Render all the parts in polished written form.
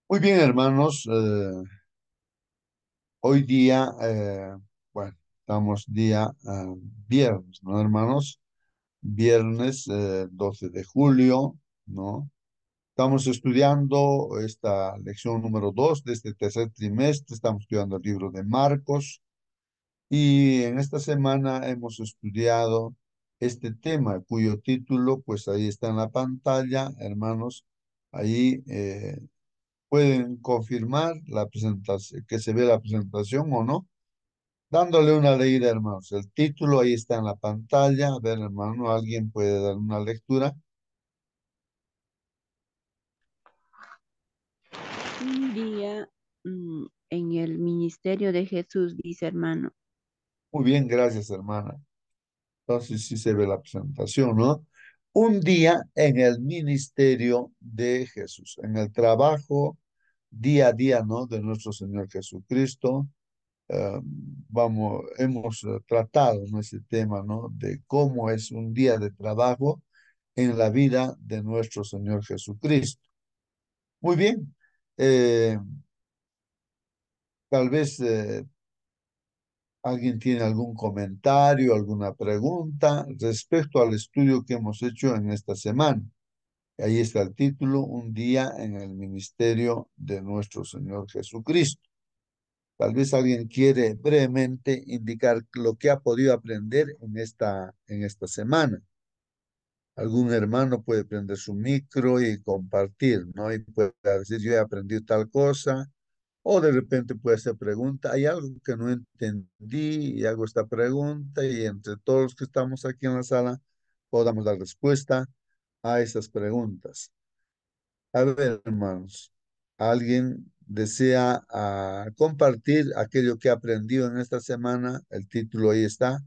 Muy bien, hermanos. Hoy día, bueno, estamos día viernes, ¿no, hermanos? Viernes 12 de julio, ¿no? Estamos estudiando esta lección número 2 de este tercer trimestre. Estamos estudiando el libro de Marcos y en esta semana hemos estudiado este tema cuyo título, pues ahí está en la pantalla, hermanos. Ahí pueden confirmar la presentación, que se ve la presentación o no, dándole una leída, hermanos. El título ahí está en la pantalla. A ver, hermano, alguien puede dar una lectura. Un día en el ministerio de Jesús, dice hermano. Muy bien, gracias, hermana. Entonces sí se ve la presentación, ¿no? Un día en el ministerio de Jesús, en el trabajo día a día, ¿no? De nuestro Señor Jesucristo. Hemos tratado, ¿no? Ese tema, ¿no? De cómo es un día de trabajo en la vida de nuestro Señor Jesucristo. Muy bien. Eh, Tal vez alguien tiene algún comentario, alguna pregunta respecto al estudio que hemos hecho en esta semana. Ahí está el título, Un día en el ministerio de nuestro Señor Jesucristo. Tal vez alguien quiere brevemente indicar lo que ha podido aprender en esta semana. Algún hermano puede prender su micro y compartir, ¿no? Y puede decir, yo he aprendido tal cosa, o de repente puede hacer pregunta, hay algo que no entendí y hago esta pregunta y entre todos los que estamos aquí en la sala podamos dar respuesta a esas preguntas. A ver, hermanos, ¿alguien desea compartir aquello que ha aprendido en esta semana? El título ahí está,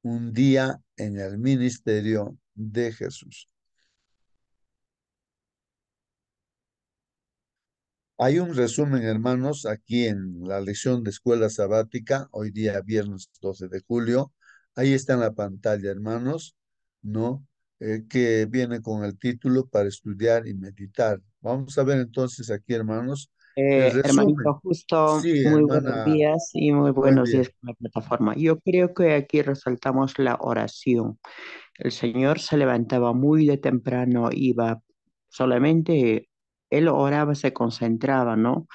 Un día en el ministerio de Jesús. Hay un resumen, hermanos, aquí en la lección de escuela sabática, hoy día viernes 12 de julio. Ahí está en la pantalla, hermanos, ¿no? Que viene con el título para estudiar y meditar. Vamos a ver entonces aquí, hermanos, el resumen. Hermanito, justo Sí, muy buenos hermana, días y muy muy buenos días bien. con la plataforma. Yo creo que aquí resaltamos la oración. El Señor se levantaba muy de temprano, iba solamente, él oraba, se concentraba, ¿no?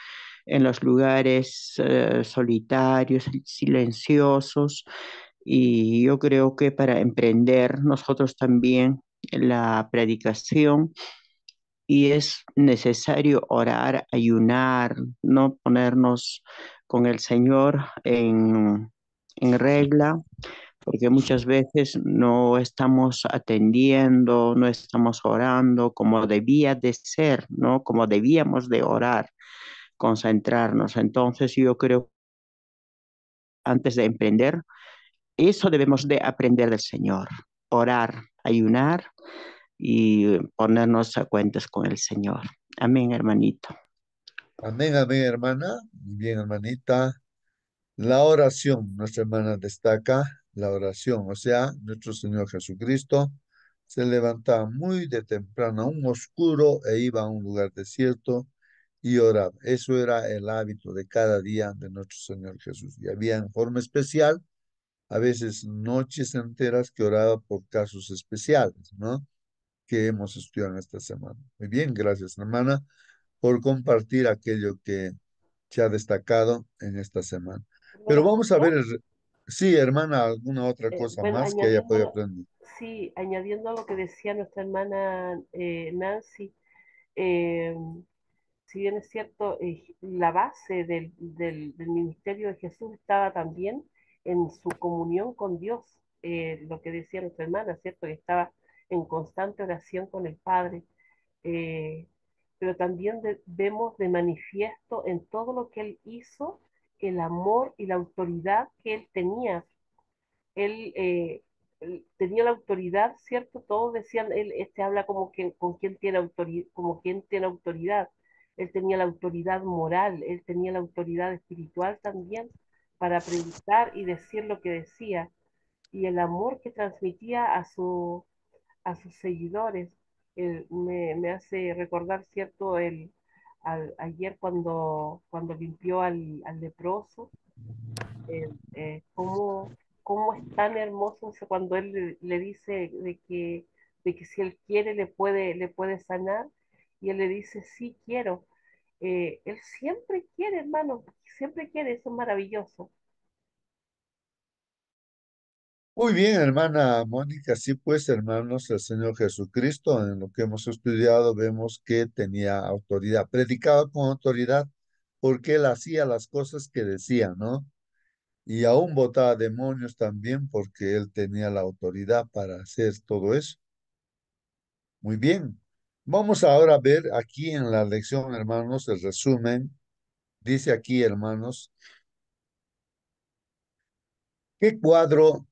En los lugares solitarios, silenciosos. Y yo creo que para emprender nosotros también la predicación y es necesario orar, ayunar, no ponernos con el Señor en regla, porque muchas veces no estamos atendiendo, no estamos orando como debía de ser, ¿no? Como debíamos de orar, concentrarnos. Entonces yo creo que antes de emprender, eso debemos de aprender del Señor, orar, ayunar y ponernos a cuentas con el Señor. Amén, hermanito. Amén, amén, hermana. Muy bien, hermanita. La oración, nuestra hermana destaca la oración, o sea, nuestro Señor Jesucristo se levantaba muy de temprano, aún oscuro, e iba a un lugar desierto y oraba. Eso era el hábito de cada día de nuestro Señor Jesús. Y había en forma especial, a veces noches enteras que oraba por casos especiales, ¿no? Que hemos estudiado en esta semana. Muy bien, gracias, hermana, por compartir aquello que se ha destacado en esta semana. Pero Hermano vamos a ver, Julio, sí, hermana, alguna otra cosa bueno, más que haya podido aprender. sí, añadiendo a lo que decía nuestra hermana Nancy, eh, si bien es cierto, la base del ministerio de Jesús estaba también en su comunión con Dios, lo que decía nuestra hermana, ¿cierto? Que estaba en constante oración con el Padre, eh, pero también vemos de manifiesto en todo lo que él hizo el amor y la autoridad que él tenía. Él tenía la autoridad, ¿cierto? Todos decían, él este habla como que con quien tiene autoridad, como quien tiene autoridad. Él tenía la autoridad moral, él tenía la autoridad espiritual también para predicar y decir lo que decía y el amor que transmitía a sus seguidores. Me hace recordar, ¿cierto? Ayer cuando limpió al leproso, cómo es tan hermoso eso cuando él le dice de que si él quiere le puede sanar, y él le dice, sí quiero. Él siempre quiere, hermano, siempre quiere, eso es maravilloso. Muy bien, hermana Mónica. Sí, pues, hermanos, el Señor Jesucristo, en lo que hemos estudiado, vemos que tenía autoridad, predicaba con autoridad, porque él hacía las cosas que decía, ¿no? Y aún botaba demonios también, porque él tenía la autoridad para hacer todo eso. Muy bien. Vamos ahora a ver aquí en la lección, hermanos, el resumen. Dice aquí, hermanos, ¿qué cuadro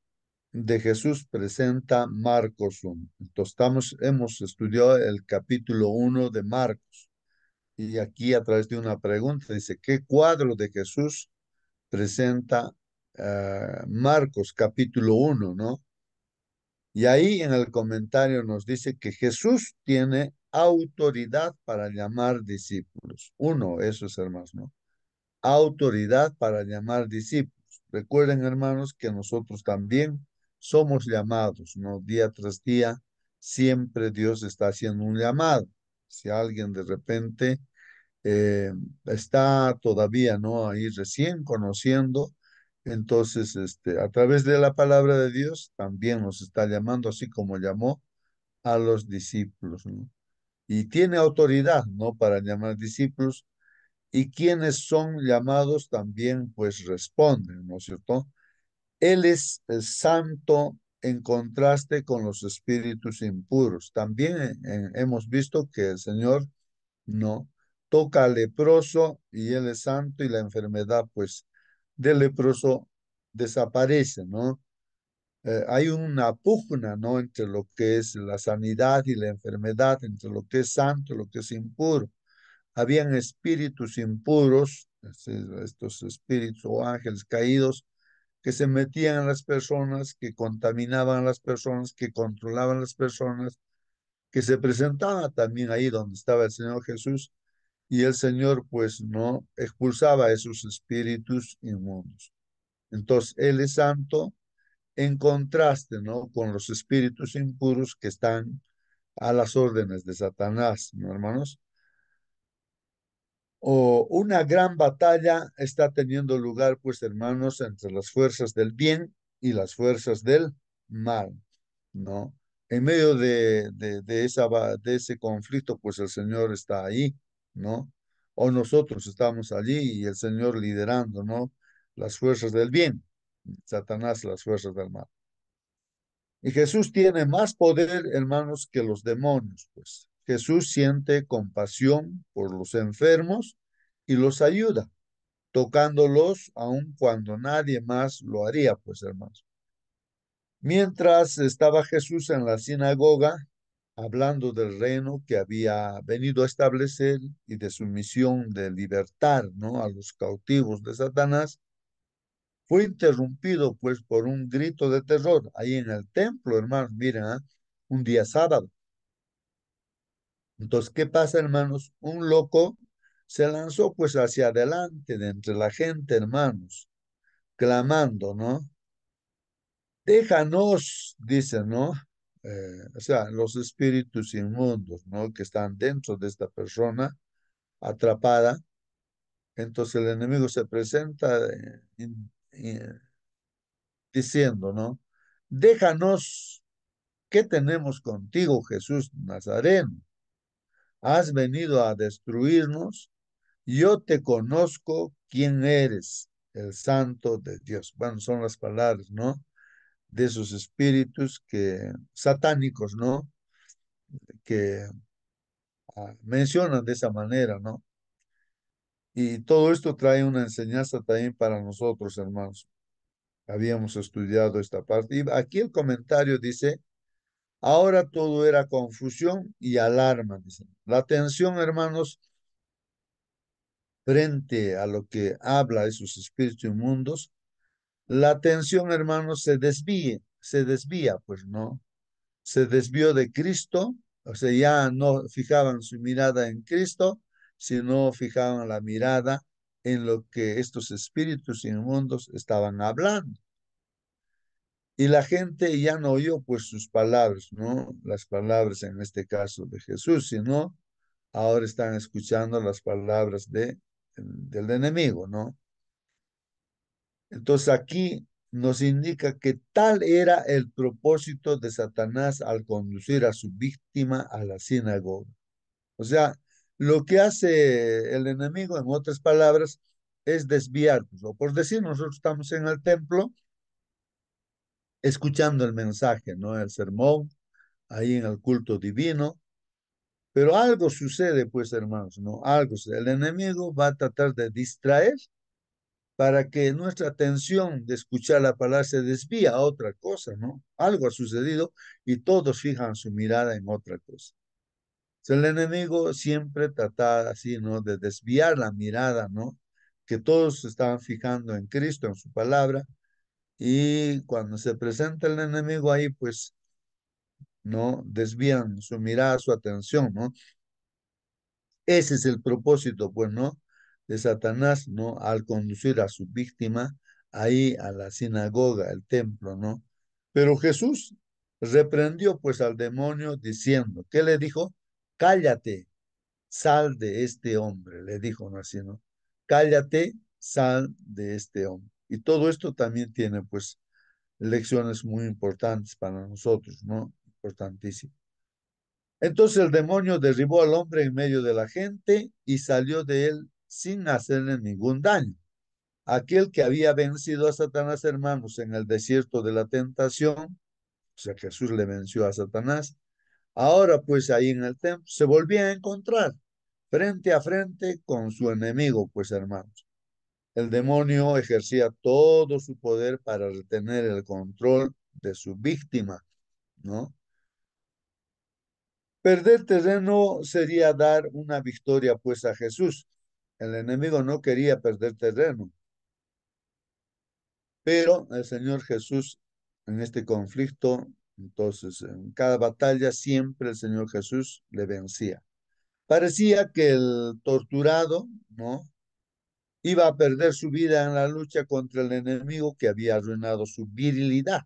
de Jesús presenta Marcos 1? Entonces, hemos estudiado el capítulo 1 de Marcos. Y aquí a través de una pregunta dice, ¿qué cuadro de Jesús presenta Marcos capítulo 1, ¿no? Y ahí en el comentario nos dice que Jesús tiene autoridad para llamar discípulos. Uno, eso es, hermanos, ¿no? Autoridad para llamar discípulos. Recuerden, hermanos, que nosotros también somos llamados, ¿no? Día tras día, siempre Dios está haciendo un llamado. Si alguien de repente eh, está todavía, ¿no? Ahí recién conociendo, entonces, a través de la palabra de Dios, también nos está llamando, así como llamó a los discípulos, ¿no? Y tiene autoridad, ¿no? Para llamar discípulos, y quienes son llamados también pues responden, ¿no es cierto? Él es santo en contraste con los espíritus impuros. También hemos visto que el Señor no toca al leproso y él es santo y la enfermedad pues del leproso desaparece, ¿no? Hay una pugna, ¿no? Entre lo que es la sanidad y la enfermedad, entre lo que es santo y lo que es impuro. Habían espíritus impuros, estos espíritus o ángeles caídos, que se metían en las personas, que contaminaban a las personas, que controlaban a las personas, que se presentaban también ahí donde estaba el Señor Jesús, y el Señor pues no expulsaba a esos espíritus inmundos. Entonces, Él es santo en contraste, ¿no? Con los espíritus impuros que están a las órdenes de Satanás, ¿no, hermanos? O una gran batalla está teniendo lugar, pues, hermanos, entre las fuerzas del bien y las fuerzas del mal, ¿no? En medio de ese conflicto, pues el Señor está ahí, ¿no? O nosotros estamos allí y el Señor liderando, ¿no? Las fuerzas del bien, Satanás las fuerzas del mal. Y Jesús tiene más poder, hermanos, que los demonios, pues. Jesús siente compasión por los enfermos y los ayuda, tocándolos aun cuando nadie más lo haría, pues, hermanos. Mientras estaba Jesús en la sinagoga, hablando del reino que había venido a establecer y de su misión de libertar, ¿no? A los cautivos de Satanás, fue interrumpido pues por un grito de terror ahí en el templo, hermanos, miren, ¿ah? Un día sábado. Entonces, ¿qué pasa, hermanos? Un loco se lanzó pues hacia adelante de entre la gente, hermanos, clamando, ¿no? Déjanos, dice, ¿no? O sea, los espíritus inmundos, ¿no? Que están dentro de esta persona atrapada. Entonces el enemigo se presenta diciendo, ¿no? Déjanos. ¿Qué tenemos contigo, Jesús Nazareno? Has venido a destruirnos. Yo te conozco quién eres, el Santo de Dios. Bueno, son las palabras, ¿no? De esos espíritus que satánicos, ¿no? Que mencionan de esa manera, ¿no? Y todo esto trae una enseñanza también para nosotros, hermanos. Habíamos estudiado esta parte. Y aquí el comentario dice, ahora todo era confusión y alarma, dice. La atención, hermanos, frente a lo que habla esos espíritus inmundos, la atención, hermanos, se desvía, pues no, se desvió de Cristo O sea, ya no fijaban su mirada en Cristo, sino fijaban la mirada en lo que estos espíritus inmundos estaban hablando. Y la gente ya no oyó pues sus palabras, ¿no? Las palabras en este caso de Jesús, sino ahora están escuchando las palabras del enemigo, ¿no? Entonces aquí nos indica que tal era el propósito de Satanás al conducir a su víctima a la sinagoga. O sea, lo que hace el enemigo, en otras palabras, es desviarnos. O por decir, nosotros estamos en el templo escuchando el mensaje, ¿no? El sermón, ahí en el culto divino. Pero algo sucede, pues, hermanos, ¿no? Algo sucede. El enemigo va a tratar de distraer para que nuestra atención de escuchar la palabra se desvíe a otra cosa, ¿no? Algo ha sucedido y todos fijan su mirada en otra cosa. Sea, el enemigo siempre trata así, ¿no? De desviar la mirada, ¿no? Que todos se estaban fijando en Cristo, en su palabra, y cuando se presenta el enemigo ahí, pues, ¿no? Desvían su mirada, su atención, ¿no? Ese es el propósito, pues, ¿no? De Satanás, ¿no? Al conducir a su víctima ahí a la sinagoga, el templo, ¿no? Pero Jesús reprendió, pues, al demonio diciendo, ¿qué le dijo? Cállate, sal de este hombre, le dijo, ¿no? Así, ¿no? Cállate, sal de este hombre. Y todo esto también tiene, pues, lecciones muy importantes para nosotros, ¿no? Importantísimas. Entonces el demonio derribó al hombre en medio de la gente y salió de él sin hacerle ningún daño. Aquel que había vencido a Satanás, hermanos, en el desierto de la tentación, o sea, Jesús le venció a Satanás, ahora pues ahí en el templo se volvía a encontrar frente a frente con su enemigo, pues hermanos. El demonio ejercía todo su poder para retener el control de su víctima, ¿no? Perder terreno sería dar una victoria pues a Jesús. El enemigo no quería perder terreno, pero el Señor Jesús en este conflicto, entonces en cada batalla siempre el Señor Jesús le vencía. Parecía que el torturado, ¿no? Iba a perder su vida en la lucha contra el enemigo que había arruinado su virilidad.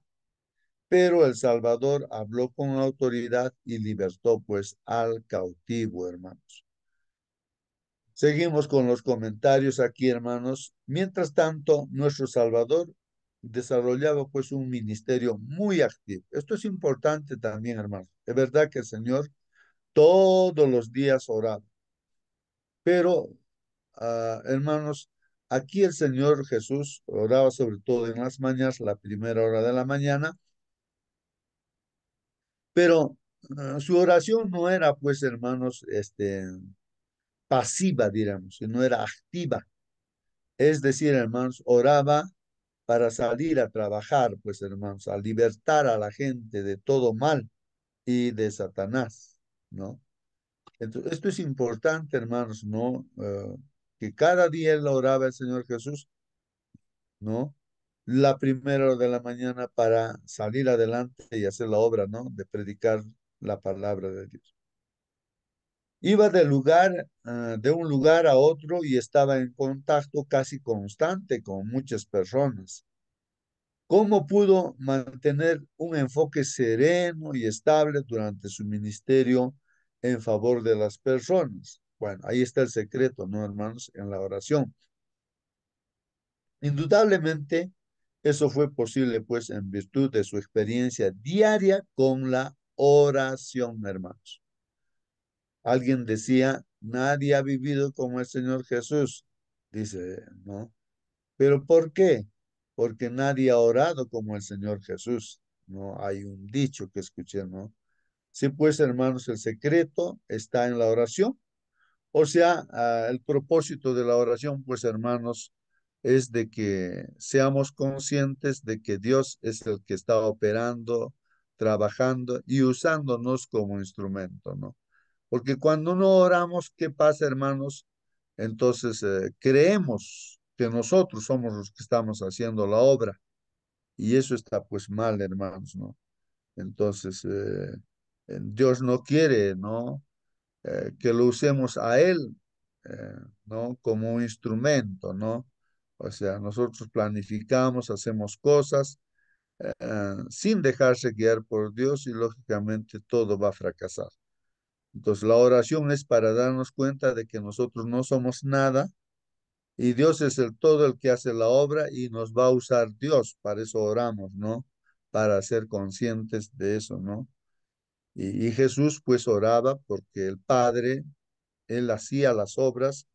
Pero el Salvador habló con autoridad y libertó pues al cautivo, hermanos. Seguimos con los comentarios aquí, hermanos. Mientras tanto, nuestro Salvador desarrollaba pues un ministerio muy activo. Esto es importante también, hermanos. Es verdad que el Señor todos los días oraba, pero, hermanos, aquí el Señor Jesús oraba sobre todo en las mañanas, la primera hora de la mañana, pero su oración no era, pues, hermanos, pasiva, diríamos, sino era activa. Es decir, hermanos, oraba para salir a trabajar, pues, hermanos, a libertar a la gente de todo mal y de Satanás, ¿no? Entonces, esto es importante, hermanos, ¿no? Que cada día él oraba el Señor Jesús, ¿no? La primera hora de la mañana para salir adelante y hacer la obra, ¿no? De predicar la palabra de Dios. Iba de un lugar a otro y estaba en contacto casi constante con muchas personas. ¿Cómo pudo mantener un enfoque sereno y estable durante su ministerio en favor de las personas? Bueno, ahí está el secreto, ¿no, hermanos? En la oración. Indudablemente, eso fue posible, pues, en virtud de su experiencia diaria con la oración, hermanos. Alguien decía, nadie ha vivido como el Señor Jesús, dice, ¿no? ¿Pero por qué? Porque nadie ha orado como el Señor Jesús, ¿no? Hay un dicho que escuché, ¿no? Sí, pues, hermanos, el secreto está en la oración. O sea, el propósito de la oración, pues, hermanos, es de que seamos conscientes de que Dios es el que está operando, trabajando y usándonos como instrumento, ¿no? Porque cuando no oramos, ¿qué pasa, hermanos? Entonces creemos que nosotros somos los que estamos haciendo la obra y eso está pues mal, hermanos, ¿no? Entonces, Dios no quiere, ¿no? Que lo usemos a Él, ¿no? Como un instrumento, ¿no? O sea, nosotros planificamos, hacemos cosas sin dejarse guiar por Dios y lógicamente todo va a fracasar. Entonces, la oración es para darnos cuenta de que nosotros no somos nada y Dios es el todo el que hace la obra y nos va a usar Dios. Para eso oramos, ¿no? Para ser conscientes de eso, ¿no? Y Jesús pues oraba porque el Padre, él hacía las obras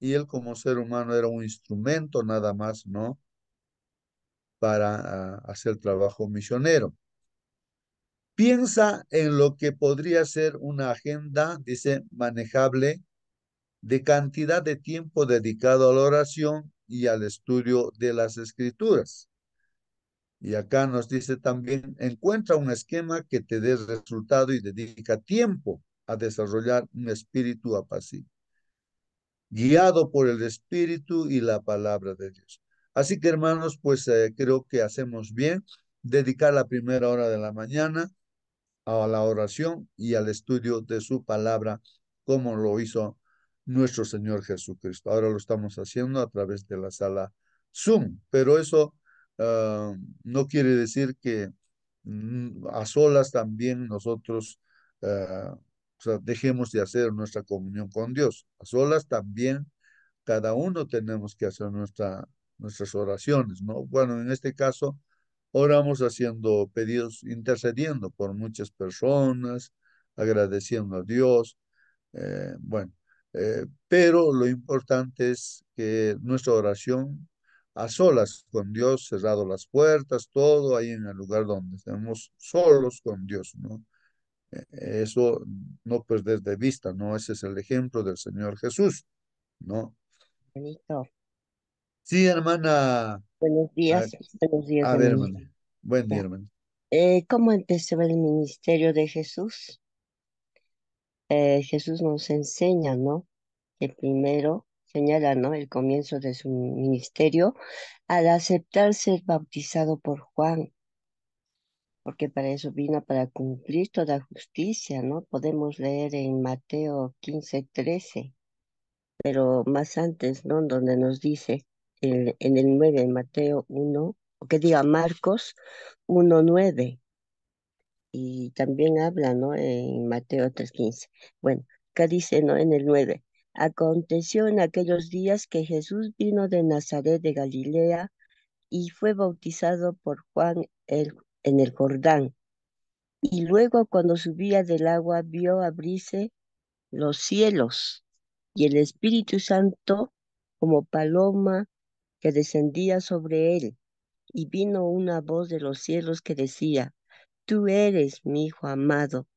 y él como ser humano era un instrumento nada más, ¿no? Para hacer trabajo misionero. Piensa en lo que podría ser una agenda, dice, manejable de cantidad de tiempo dedicado a la oración y al estudio de las escrituras. Y acá nos dice también, encuentra un esquema que te dé resultado y dedica tiempo a desarrollar un espíritu apacible, guiado por el espíritu y la palabra de Dios. Así que hermanos, pues creo que hacemos bien dedicar la primera hora de la mañana a la oración y al estudio de su palabra, como lo hizo nuestro Señor Jesucristo. Ahora lo estamos haciendo a través de la sala Zoom, pero eso no quiere decir que a solas también nosotros o sea, dejemos de hacer nuestra comunión con Dios. A solas también cada uno tenemos que hacer nuestras oraciones, ¿no? Bueno, en este caso, oramos haciendo pedidos, intercediendo por muchas personas, agradeciendo a Dios, bueno, pero lo importante es que nuestra oración a solas con Dios, cerrado las puertas, todo ahí en el lugar donde estemos solos con Dios, ¿no? Eso no perder de vista, ¿no? Ese es el ejemplo del Señor Jesús, ¿no? Benito. Sí, hermana. A, Buenos días, a ver, hermanito. hermana. Buen día, Ya. hermana. ¿Cómo empezó el ministerio de Jesús? Jesús nos enseña, ¿no? Que primero señala, ¿no? El comienzo de su ministerio al aceptar ser bautizado por Juan, porque para eso vino, para cumplir toda justicia, ¿no? Podemos leer en Mateo 15:13, pero más antes, ¿no? Donde nos dice en el 9, en Mateo 1, o que diga Marcos 1:9. Y también habla, ¿no? En Mateo 3:15. Bueno, acá dice, ¿no? En el 9. Aconteció en aquellos días que Jesús vino de Nazaret de Galilea y fue bautizado por Juan en el Jordán. Y luego cuando subía del agua vio abrirse los cielos y el Espíritu Santo como paloma que descendía sobre él. Y vino una voz de los cielos que decía, Tú eres mi Hijo amado,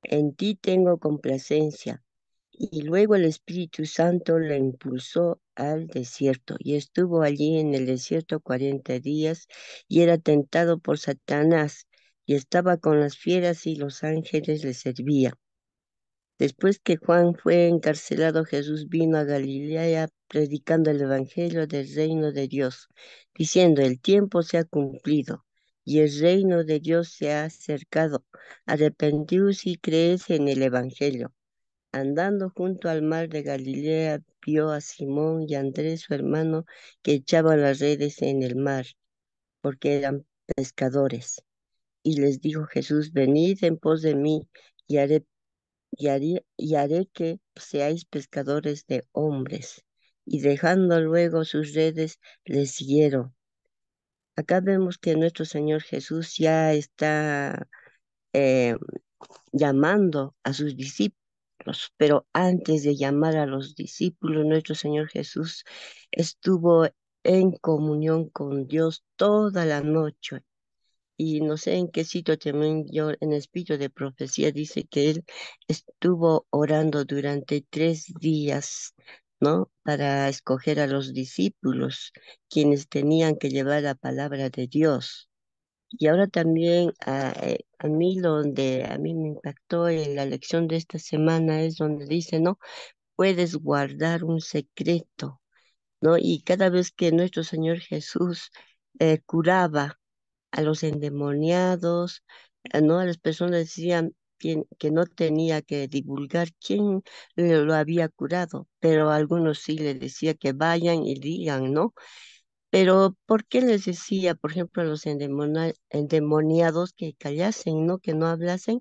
en ti tengo complacencia. Y luego el Espíritu Santo le impulsó al desierto y estuvo allí en el desierto 40 días y era tentado por Satanás y estaba con las fieras y los ángeles le servían. Después que Juan fue encarcelado, Jesús vino a Galilea predicando el Evangelio del reino de Dios, diciendo, el tiempo se ha cumplido y el reino de Dios se ha acercado. Arrepentíos y creed en el Evangelio. Andando junto al mar de Galilea, vio a Simón y a Andrés, su hermano, que echaban las redes en el mar, porque eran pescadores. Y les dijo Jesús, venid en pos de mí, y haré que seáis pescadores de hombres. Y dejando luego sus redes, les siguieron. Acá vemos que nuestro Señor Jesús ya está eh, llamando a sus discípulos, pero antes de llamar a los discípulos, nuestro Señor Jesús estuvo en comunión con Dios toda la noche. Y no sé en qué sitio también yo, en el espíritu de profecía, dice que él estuvo orando durante 3 días, ¿no? Para escoger a los discípulos, quienes tenían que llevar la palabra de Dios. Y ahora también a mí donde a mí me impactó en la lección de esta semana es donde dice, ¿no? Puedes guardar un secreto, ¿no? Y cada vez que nuestro Señor Jesús curaba a los endemoniados, ¿no? A las personas decían, que no tenía que divulgar quién lo había curado, pero a algunos sí le decía que vayan y digan, ¿no? Pero ¿por qué les decía, por ejemplo, a los endemoniados que callasen, ¿no? Que no hablasen?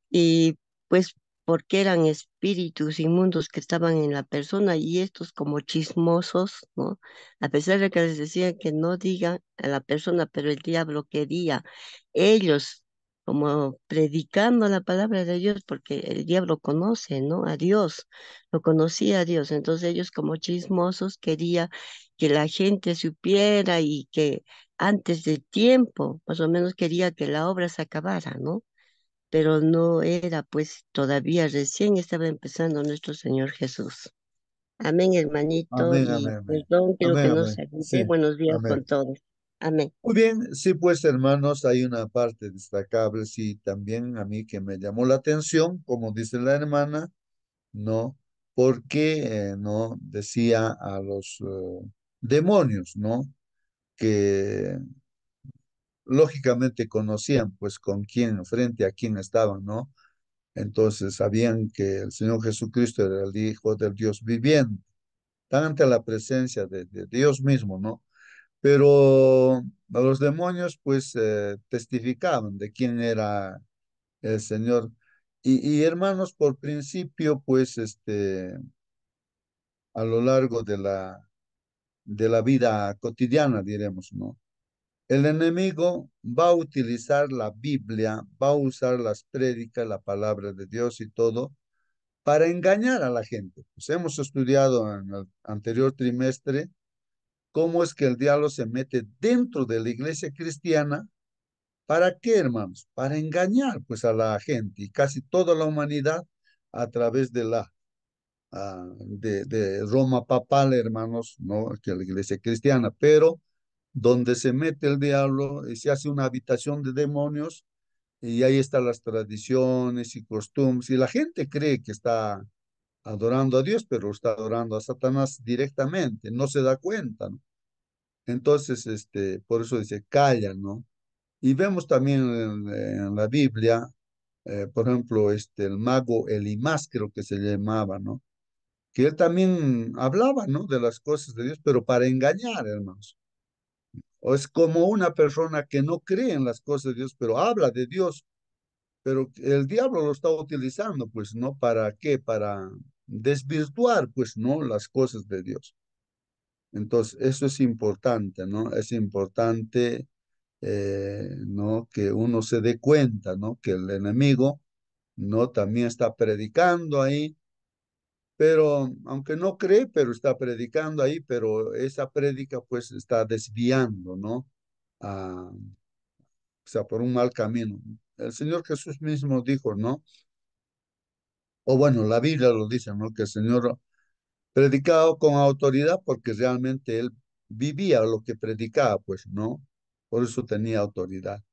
Y pues porque eran espíritus inmundos que estaban en la persona y estos como chismosos, ¿no? A pesar de que les decían que no digan a la persona, pero el diablo quería. Ellos como predicando la palabra de Dios, porque el diablo conoce, ¿no? A Dios, lo conocía a Dios. Entonces ellos como chismosos quería que la gente supiera y que antes de tiempo, más o menos quería que la obra se acabara, ¿no? Pero no era, pues todavía recién estaba empezando nuestro Señor Jesús. Amén, hermanito, Amén, y amén, amén. perdón, quiero que Amén, no amén. Sí, saludé. Buenos días amén. con todos. Amén. Muy bien, sí, pues hermanos, hay una parte destacable, sí, también a mí que me llamó la atención, como dice la hermana, ¿no? Porque no decía a los demonios, ¿no? Que lógicamente conocían pues con quién, frente a quién estaban, ¿no? Entonces sabían que el Señor Jesucristo era el Hijo del Dios viviente, están ante la presencia de Dios mismo, ¿no? Pero a los demonios pues testificaban de quién era el Señor. Y hermanos, por principio pues a lo largo de la vida cotidiana, diremos, ¿no? El enemigo va a utilizar la Biblia, va a usar las prédicas, la palabra de Dios y todo para engañar a la gente. Pues hemos estudiado en el anterior trimestre cómo es que el diablo se mete dentro de la iglesia cristiana. ¿Para qué, hermanos? Para engañar pues a la gente y casi toda la humanidad a través de de Roma papal, hermanos, ¿no? Que la iglesia cristiana, pero donde se mete el diablo y se hace una habitación de demonios y ahí están las tradiciones y costumbres y la gente cree que está adorando a Dios, pero está adorando a Satanás directamente, no se da cuenta, ¿no? Entonces, por eso dice, calla, ¿no? Y vemos también en la Biblia, por ejemplo, el mago Elimás, creo que se llamaba, ¿no? Que él también hablaba, ¿no? De las cosas de Dios, pero para engañar, hermanos. O es como una persona que no cree en las cosas de Dios, pero habla de Dios, pero el diablo lo está utilizando, pues, ¿no? ¿Para qué? Para desvirtuar, pues, ¿no? Las cosas de Dios. Entonces, eso es importante, ¿no? Es importante, ¿no? Que uno se dé cuenta, ¿no? Que el enemigo, ¿no? También está predicando ahí, pero aunque no cree, pero está predicando ahí, pero esa prédica, pues, está desviando, ¿no? A, o sea, por un mal camino. El Señor Jesús mismo dijo, ¿no? O bueno, la Biblia lo dice, ¿no? Que el Señor predicaba con autoridad porque realmente él vivía lo que predicaba, pues, ¿no? Por eso tenía autoridad.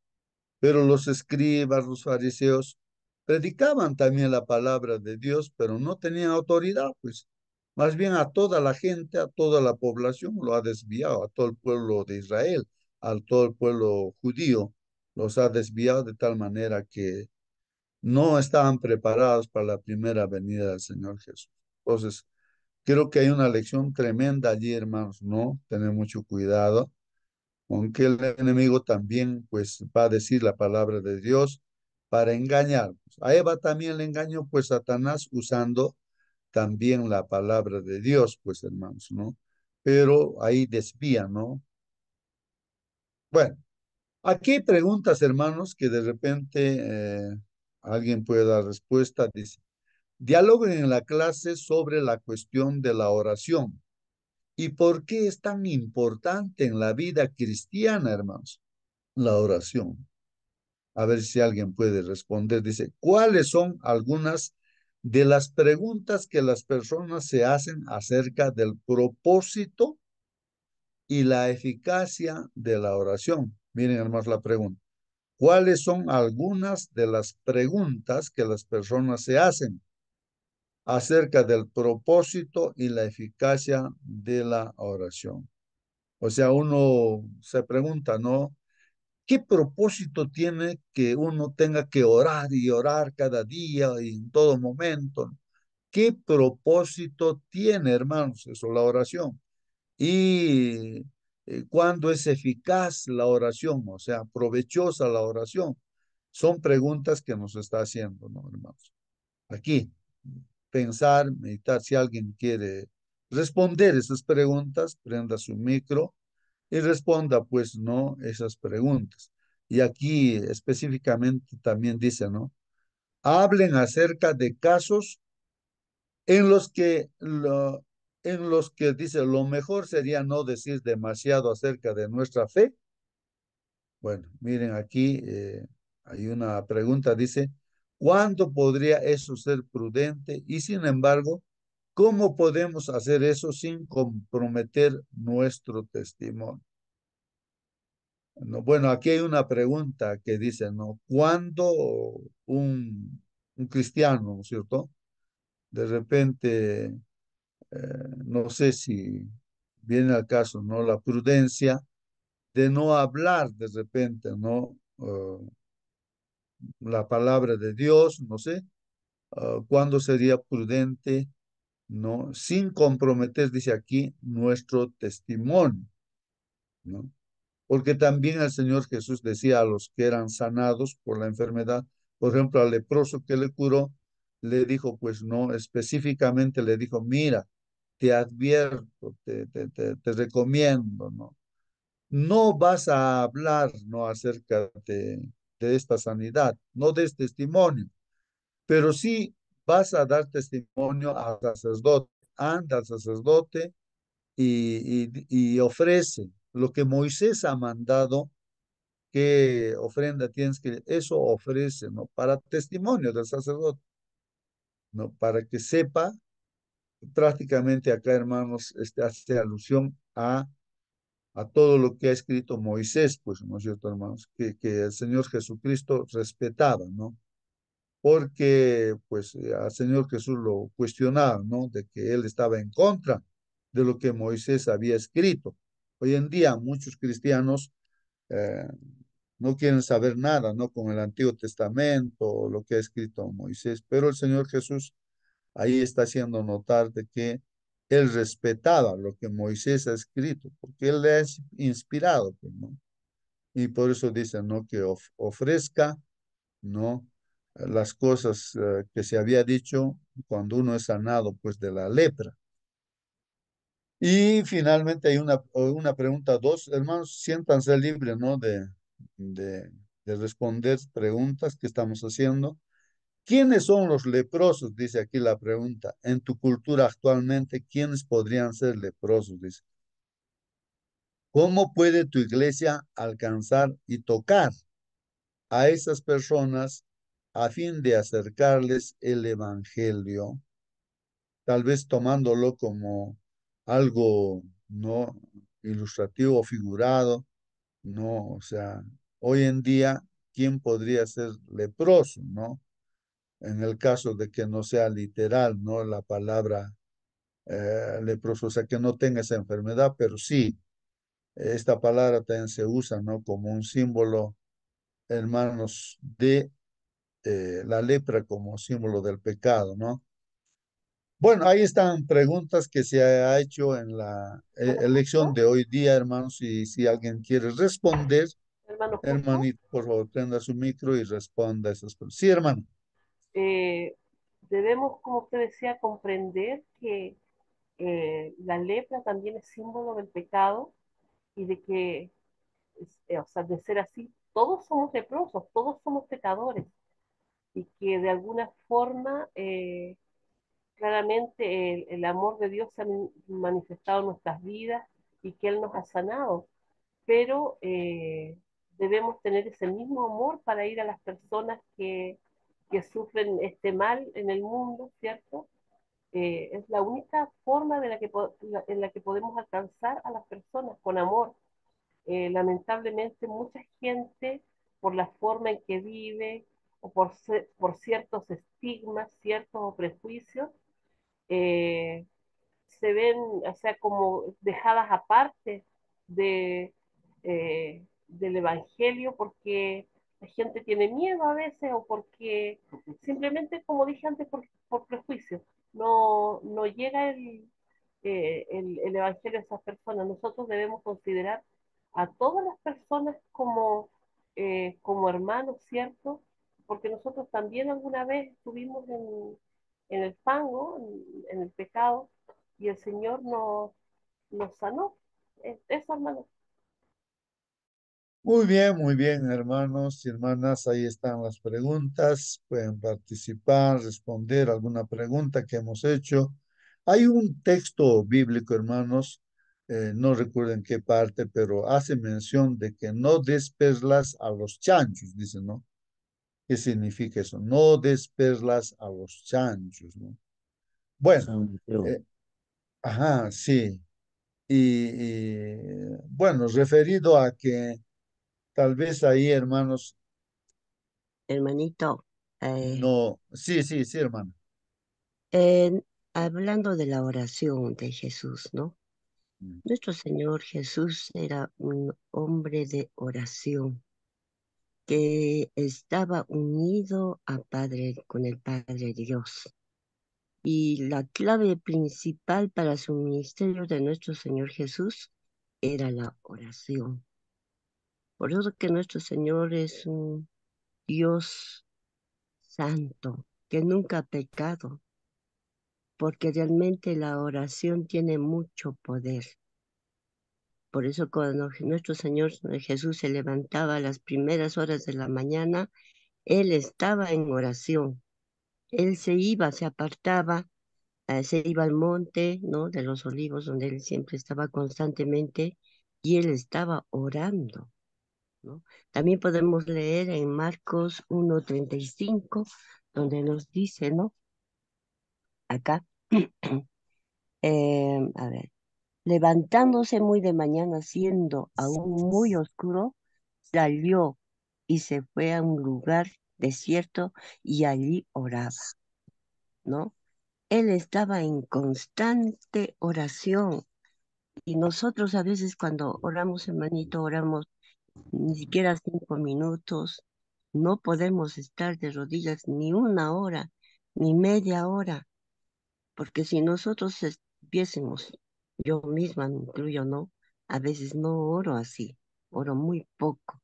Pero los escribas, los fariseos, predicaban también la palabra de Dios, pero no tenían autoridad, pues. Más bien a toda la gente, a toda la población lo ha desviado, a todo el pueblo de Israel, a todo el pueblo judío, los ha desviado de tal manera que no estaban preparados para la primera venida del Señor Jesús. Entonces, creo que hay una lección tremenda allí, hermanos, ¿no? Tener mucho cuidado, aunque el enemigo también, pues, va a decir la palabra de Dios para engañar. A Eva también le engañó, pues, Satanás usando también la palabra de Dios, pues, hermanos, ¿no? Pero ahí desvía, ¿no? Bueno, aquí hay preguntas, hermanos, que de repente alguien puede dar respuesta. Dice, diáloguen en la clase sobre la cuestión de la oración. ¿Y por qué es tan importante en la vida cristiana, hermanos? La oración. A ver si alguien puede responder. Dice, ¿cuáles son algunas de las preguntas que las personas se hacen acerca del propósito y la eficacia de la oración? Miren, hermanos, la pregunta. ¿Cuáles son algunas de las preguntas que las personas se hacen acerca del propósito y la eficacia de la oración? O sea, uno se pregunta, ¿no? ¿Qué propósito tiene que uno tenga que orar y orar cada día y en todo momento? ¿Qué propósito tiene, hermanos? Eso, la oración. Y cuándo es eficaz la oración, o sea, provechosa la oración. Son preguntas que nos está haciendo, ¿no, hermanos? Aquí, pensar, meditar, si alguien quiere responder esas preguntas, prenda su micro y responda, pues, no, esas preguntas. Y aquí específicamente también dice, ¿no? Hablen acerca de casos en los que dice lo mejor sería no decir demasiado acerca de nuestra fe. Bueno, miren aquí hay una pregunta, dice, ¿cuándo podría eso ser prudente? Y sin embargo, ¿cómo podemos hacer eso sin comprometer nuestro testimonio? No, bueno, aquí hay una pregunta que dice, ¿no? ¿Cuándo un cristiano, ¿no es cierto? De repente no sé si viene al caso, ¿no? La prudencia de no hablar de repente, ¿no? La palabra de Dios, no sé, cuándo sería prudente, ¿no? Sin comprometer, dice aquí, nuestro testimonio, ¿no? Porque también el Señor Jesús decía a los que eran sanados por la enfermedad, por ejemplo, al leproso que le curó, le dijo, pues no, específicamente le dijo, mira, te advierto, te recomiendo, ¿no? No vas a hablar, ¿no? Acerca de esta sanidad, no des testimonio, pero sí vas a dar testimonio al sacerdote. Anda al sacerdote y ofrece lo que Moisés ha mandado, que ofrenda tienes que, eso ofrece, ¿no? Para testimonio del sacerdote, ¿no? Para que sepa, prácticamente acá, hermanos, hace alusión a todo lo que ha escrito Moisés, pues, ¿no es cierto, hermanos? Que el Señor Jesucristo respetaba, ¿no? Porque, pues, al Señor Jesús lo cuestionaba, ¿no? De que él estaba en contra de lo que Moisés había escrito. Hoy en día, muchos cristianos eh, no quieren saber nada, ¿no? Con el Antiguo Testamento o lo que ha escrito Moisés, pero el Señor Jesús ahí está haciendo notar de que él respetaba lo que Moisés ha escrito, porque él le ha inspirado, pues, ¿no? Y por eso dice, ¿no? Que ofrezca, ¿no? Las cosas que se había dicho cuando uno es sanado, pues, de la lepra. Y finalmente hay una pregunta, dos hermanos, siéntanse libres, ¿no? De, de responder preguntas que estamos haciendo. ¿Quiénes son los leprosos? Dice aquí la pregunta. En tu cultura actualmente, ¿quiénes podrían ser leprosos? Dice. ¿Cómo puede tu iglesia alcanzar y tocar a esas personas a fin de acercarles el evangelio? Tal vez tomándolo como algo no ilustrativo o figurado, no, o sea, hoy en día, ¿quién podría ser leproso, no? En el caso de que no sea literal, ¿no? La palabra leproso, o sea, que no tenga esa enfermedad, pero sí, esta palabra también se usa, ¿no? Como un símbolo, hermanos, de la lepra como símbolo del pecado, ¿no? Bueno, ahí están preguntas que se ha hecho en la Hermano elección Justo, de hoy día, hermanos, y si alguien quiere responder, hermano Justo, hermanito, por favor, prenda su micro y responda a esas preguntas. Sí, hermano. eh, debemos, como usted decía, comprender que la lepra también es símbolo del pecado y de que, o sea, de ser así, todos somos leprosos, todos somos pecadores y que de alguna forma, claramente, el amor de Dios se ha manifestado en nuestras vidas y que Él nos ha sanado, pero debemos tener ese mismo amor para ir a las personas que sufren este mal en el mundo, ¿cierto? Es la única forma en la que podemos alcanzar a las personas con amor. Lamentablemente, mucha gente, por la forma en que vive o por ciertos estigmas, ciertos prejuicios, eh, se ven, o sea, como dejadas aparte de, del Evangelio porque la gente tiene miedo a veces o porque simplemente, como dije antes, por prejuicio. No llega el Evangelio a esas personas. Nosotros debemos considerar a todas las personas como hermanos, ¿cierto? Porque nosotros también alguna vez estuvimos en el fango, en el pecado, y el Señor nos sanó. Eso, hermano. Muy bien, hermanos y hermanas, ahí están las preguntas. Pueden participar, responder alguna pregunta que hemos hecho. Hay un texto bíblico, hermanos, no recuerdo en qué parte, pero hace mención de que no des perlas a los chanchos, dice, ¿no? ¿Qué significa eso? No des perlas a los chanchos, ¿no? Bueno, San Mateo. eh, ajá, sí. Bueno, referido a que tal vez ahí, hermanos, Hermanito, no, sí, sí, sí, hermano. en- hablando de la oración de Jesús, ¿no? Nuestro Señor Jesús era un hombre de oración que estaba unido a Padre, con el Padre Dios. Y la clave principal para su ministerio de nuestro Señor Jesús era la oración. Por eso que nuestro Señor es un Dios santo, que nunca ha pecado, porque realmente la oración tiene mucho poder. Por eso cuando nuestro Señor Jesús se levantaba a las primeras horas de la mañana, Él estaba en oración. Él se iba, se apartaba, se iba al monte, ¿no? De los olivos, donde Él siempre estaba constantemente, y Él estaba orando, ¿no? También podemos leer en Marcos 1:35, donde nos dice, ¿no? Acá, a ver, levantándose muy de mañana, siendo aún muy oscuro, salió y se fue a un lugar desierto y allí oraba, ¿no? Él estaba en constante oración y nosotros a veces cuando oramos, hermanito, oramos ni siquiera 5 minutos, no podemos estar de rodillas ni una hora, ni media hora, porque si nosotros estuviésemos, yo misma me incluyo, ¿no? A veces no oro así, oro muy poco.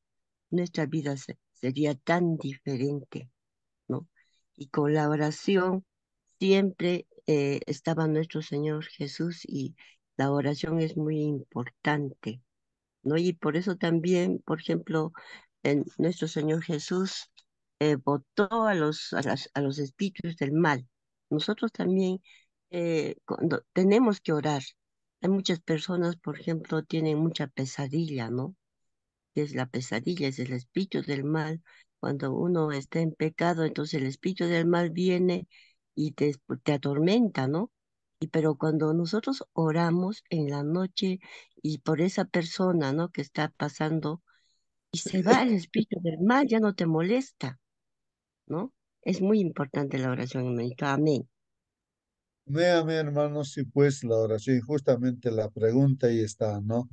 Nuestra vida sería tan diferente, ¿no? Y con la oración siempre estaba nuestro Señor Jesús y la oración es muy importante, ¿no? Y por eso también, por ejemplo, en nuestro Señor Jesús botó a los espíritus del mal. Nosotros también cuando tenemos que orar. Hay muchas personas, por ejemplo, tienen mucha pesadilla, ¿no? Es la pesadilla, es el espíritu del mal. Cuando uno está en pecado, entonces el espíritu del mal viene y te atormenta, ¿no? Y pero cuando nosotros oramos en la noche y por esa persona, ¿no? Que está pasando y se va el espíritu del mal, ya no te molesta, ¿no? Es muy importante la oración, hermanito. Amén. Véame, hermanos, y pues la oración, justamente la pregunta ahí está, ¿no?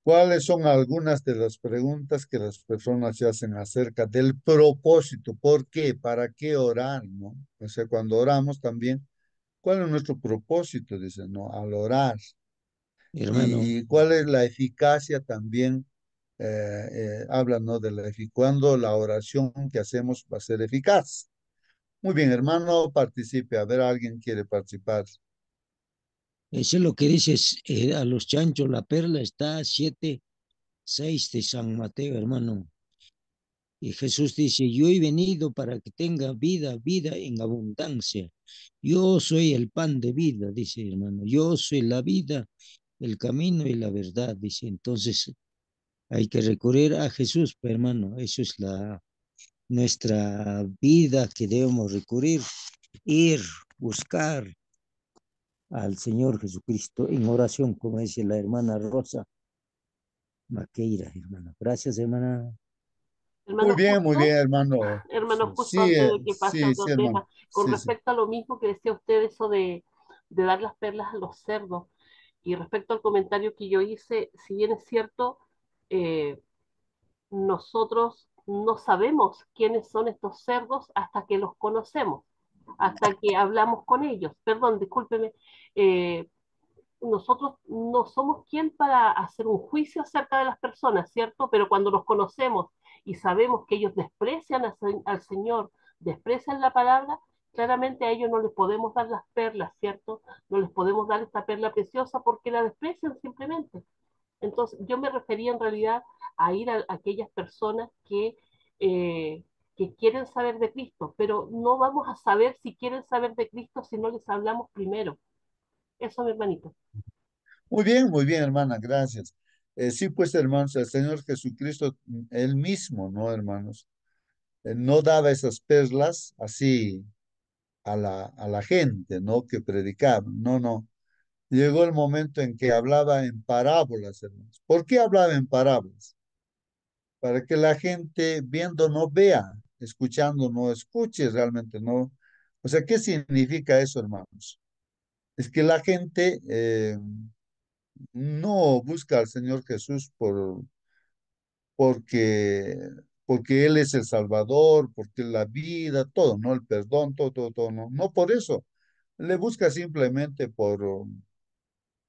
¿Cuáles son algunas de las preguntas que las personas se hacen acerca del propósito? ¿Por qué? ¿Para qué orar, no? O sea, cuando oramos también, ¿cuál es nuestro propósito? Dice, ¿no? Al orar. Hermano, Y cuál es la eficacia también, habla, ¿no? De la eficacia, cuando la oración que hacemos va a ser eficaz. Muy bien, hermano, participe. A ver, ¿alguien quiere participar? eso es lo que dices a los chanchos, la perla está 7:6 de San Mateo, hermano. Y Jesús dice, yo he venido para que tenga vida, vida en abundancia. Yo soy el pan de vida, dice hermano. Yo soy la vida, el camino y la verdad, dice. Entonces hay que recurrir a Jesús, pues, hermano. Eso es nuestra vida que debemos recurrir, ir, buscar al Señor Jesucristo en oración, como dice la hermana Rosa Maqueira, hermano. Gracias, hermana. Muy bien, hermano. Hermano, justo Sí, antes de que pase a sí, otro sí, hermano. tema, con Sí, sí. respecto a lo mismo que decía usted, eso de dar las perlas a los cerdos, y respecto al comentario que yo hice, si bien es cierto, eh, nosotros no sabemos quiénes son estos cerdos hasta que los conocemos, hasta que hablamos con ellos. Perdón, discúlpeme, eh, nosotros no somos quien para hacer un juicio acerca de las personas, ¿cierto? Pero cuando los conocemos y sabemos que ellos desprecian al Señor, desprecian la palabra, claramente a ellos no les podemos dar las perlas, ¿cierto? No les podemos dar esta perla preciosa porque la desprecian simplemente. Entonces, yo me refería en realidad a ir a aquellas personas eh, que quieren saber de Cristo, pero no vamos a saber si quieren saber de Cristo si no les hablamos primero. Eso, mi hermanito. Muy bien, hermana, gracias. Sí, pues, hermanos, el Señor Jesucristo, Él mismo, ¿no, hermanos? No daba esas perlas así a la gente, ¿no? Que predicaba. No, no. Llegó el momento en que hablaba en parábolas, hermanos. ¿Por qué hablaba en parábolas? Para que la gente viendo no vea, escuchando no escuche realmente, ¿no? O sea, ¿qué significa eso, hermanos? Es que la gente no busca al Señor Jesús porque, porque Él es el Salvador, porque la vida, todo, ¿no? El perdón, todo, todo, todo, no, no por eso. Le busca simplemente por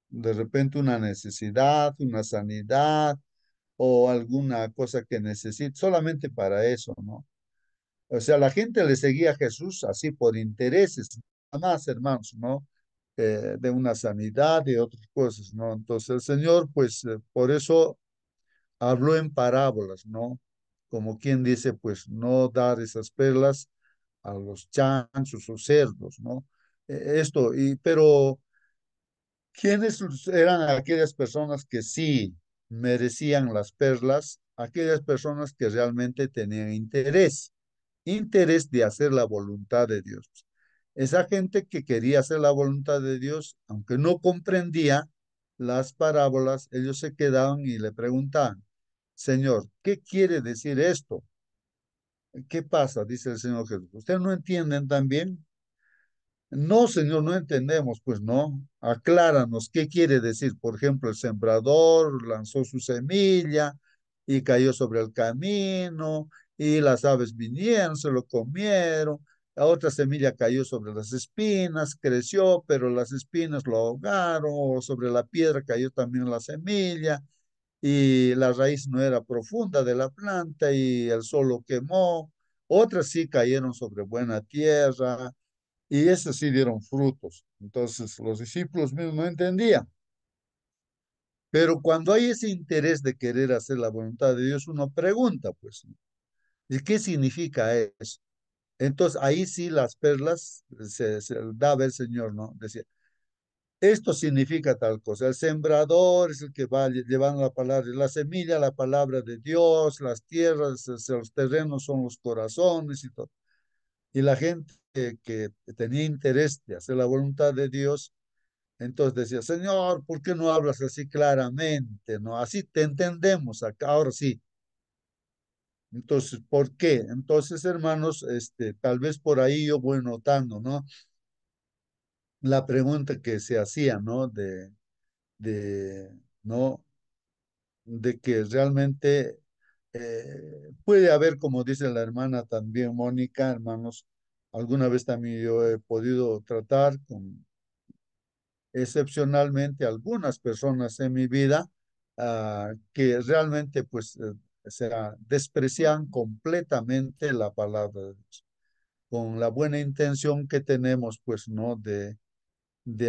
de repente una necesidad, una sanidad o alguna cosa que necesite, solamente para eso, ¿no? O sea, la gente le seguía a Jesús así por intereses, nada más, hermanos, ¿no? De una sanidad y otras cosas, ¿no? Entonces el Señor, pues, por eso habló en parábolas, ¿no? Como quien dice, pues, no dar esas perlas a los chanchos o cerdos, ¿no? Pero ¿quiénes eran aquellas personas que sí merecían las perlas? Aquellas personas que realmente tenían interés de hacer la voluntad de Dios. Esa gente que quería hacer la voluntad de Dios, aunque no comprendía las parábolas, ellos se quedaban y le preguntaban, Señor, ¿qué quiere decir esto? ¿Qué pasa? Dice el Señor Jesús. ¿Ustedes no entienden también? No, Señor, no entendemos. Pues no. Acláranos qué quiere decir. Por ejemplo, el sembrador lanzó su semilla y cayó sobre el camino y las aves vinieron, se lo comieron. La otra semilla cayó sobre las espinas, creció, pero las espinas lo ahogaron. O sobre la piedra cayó también la semilla y la raíz no era profunda de la planta y el sol lo quemó. Otras sí cayeron sobre buena tierra y esas sí dieron frutos. Entonces los discípulos mismos no entendían. Pero cuando hay ese interés de querer hacer la voluntad de Dios, uno pregunta, pues, ¿no? ¿Y qué significa eso? Entonces ahí sí las perlas se daba el Señor, ¿no? Decía, esto significa tal cosa. El sembrador es el que va llevando la palabra, la semilla, la palabra de Dios, las tierras, los terrenos son los corazones y todo. Y la gente que tenía interés de hacer la voluntad de Dios, entonces decía, Señor, ¿por qué no hablas así claramente? ¿No? Así te entendemos acá, ahora sí. Entonces, ¿por qué? Entonces, hermanos, tal vez por ahí yo voy notando, ¿no? La pregunta que se hacía, ¿no? ¿No? De que realmente puede haber, como dice la hermana también, Mónica, hermanos, alguna vez también yo he podido tratar con excepcionalmente algunas personas en mi vida que realmente pues o sea, desprecian completamente la palabra de Dios, con la buena intención que tenemos pues, ¿no? De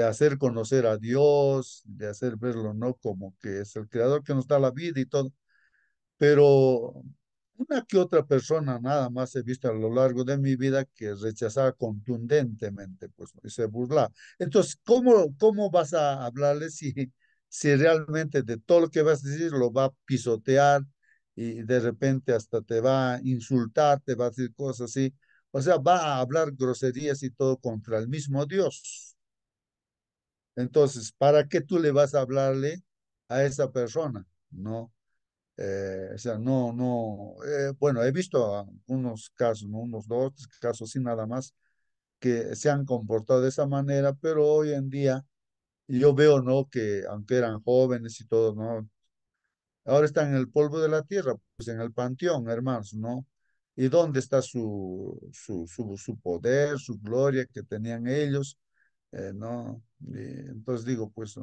hacer conocer a Dios, de hacer verlo, ¿no? Como que es el creador que nos da la vida y todo, pero una que otra persona nada más he visto a lo largo de mi vida que rechazaba contundentemente, pues, y se burla. Entonces, ¿cómo vas a hablarle si realmente de todo lo que vas a decir lo va a pisotear y de repente hasta te va a insultar, te va a decir cosas así? O sea, va a hablar groserías y todo contra el mismo Dios. Entonces, ¿para qué tú le vas a hablarle a esa persona? No. O sea, bueno, he visto algunos casos, ¿no? Unos dos casos y nada más, que se han comportado de esa manera, pero hoy en día yo veo, ¿no? Que aunque eran jóvenes y todo, ¿no? ahora están en el polvo de la tierra, pues en el panteón, hermanos, ¿no? ¿Y dónde está su poder, su gloria que tenían ellos? ¿No? Y entonces digo, pues,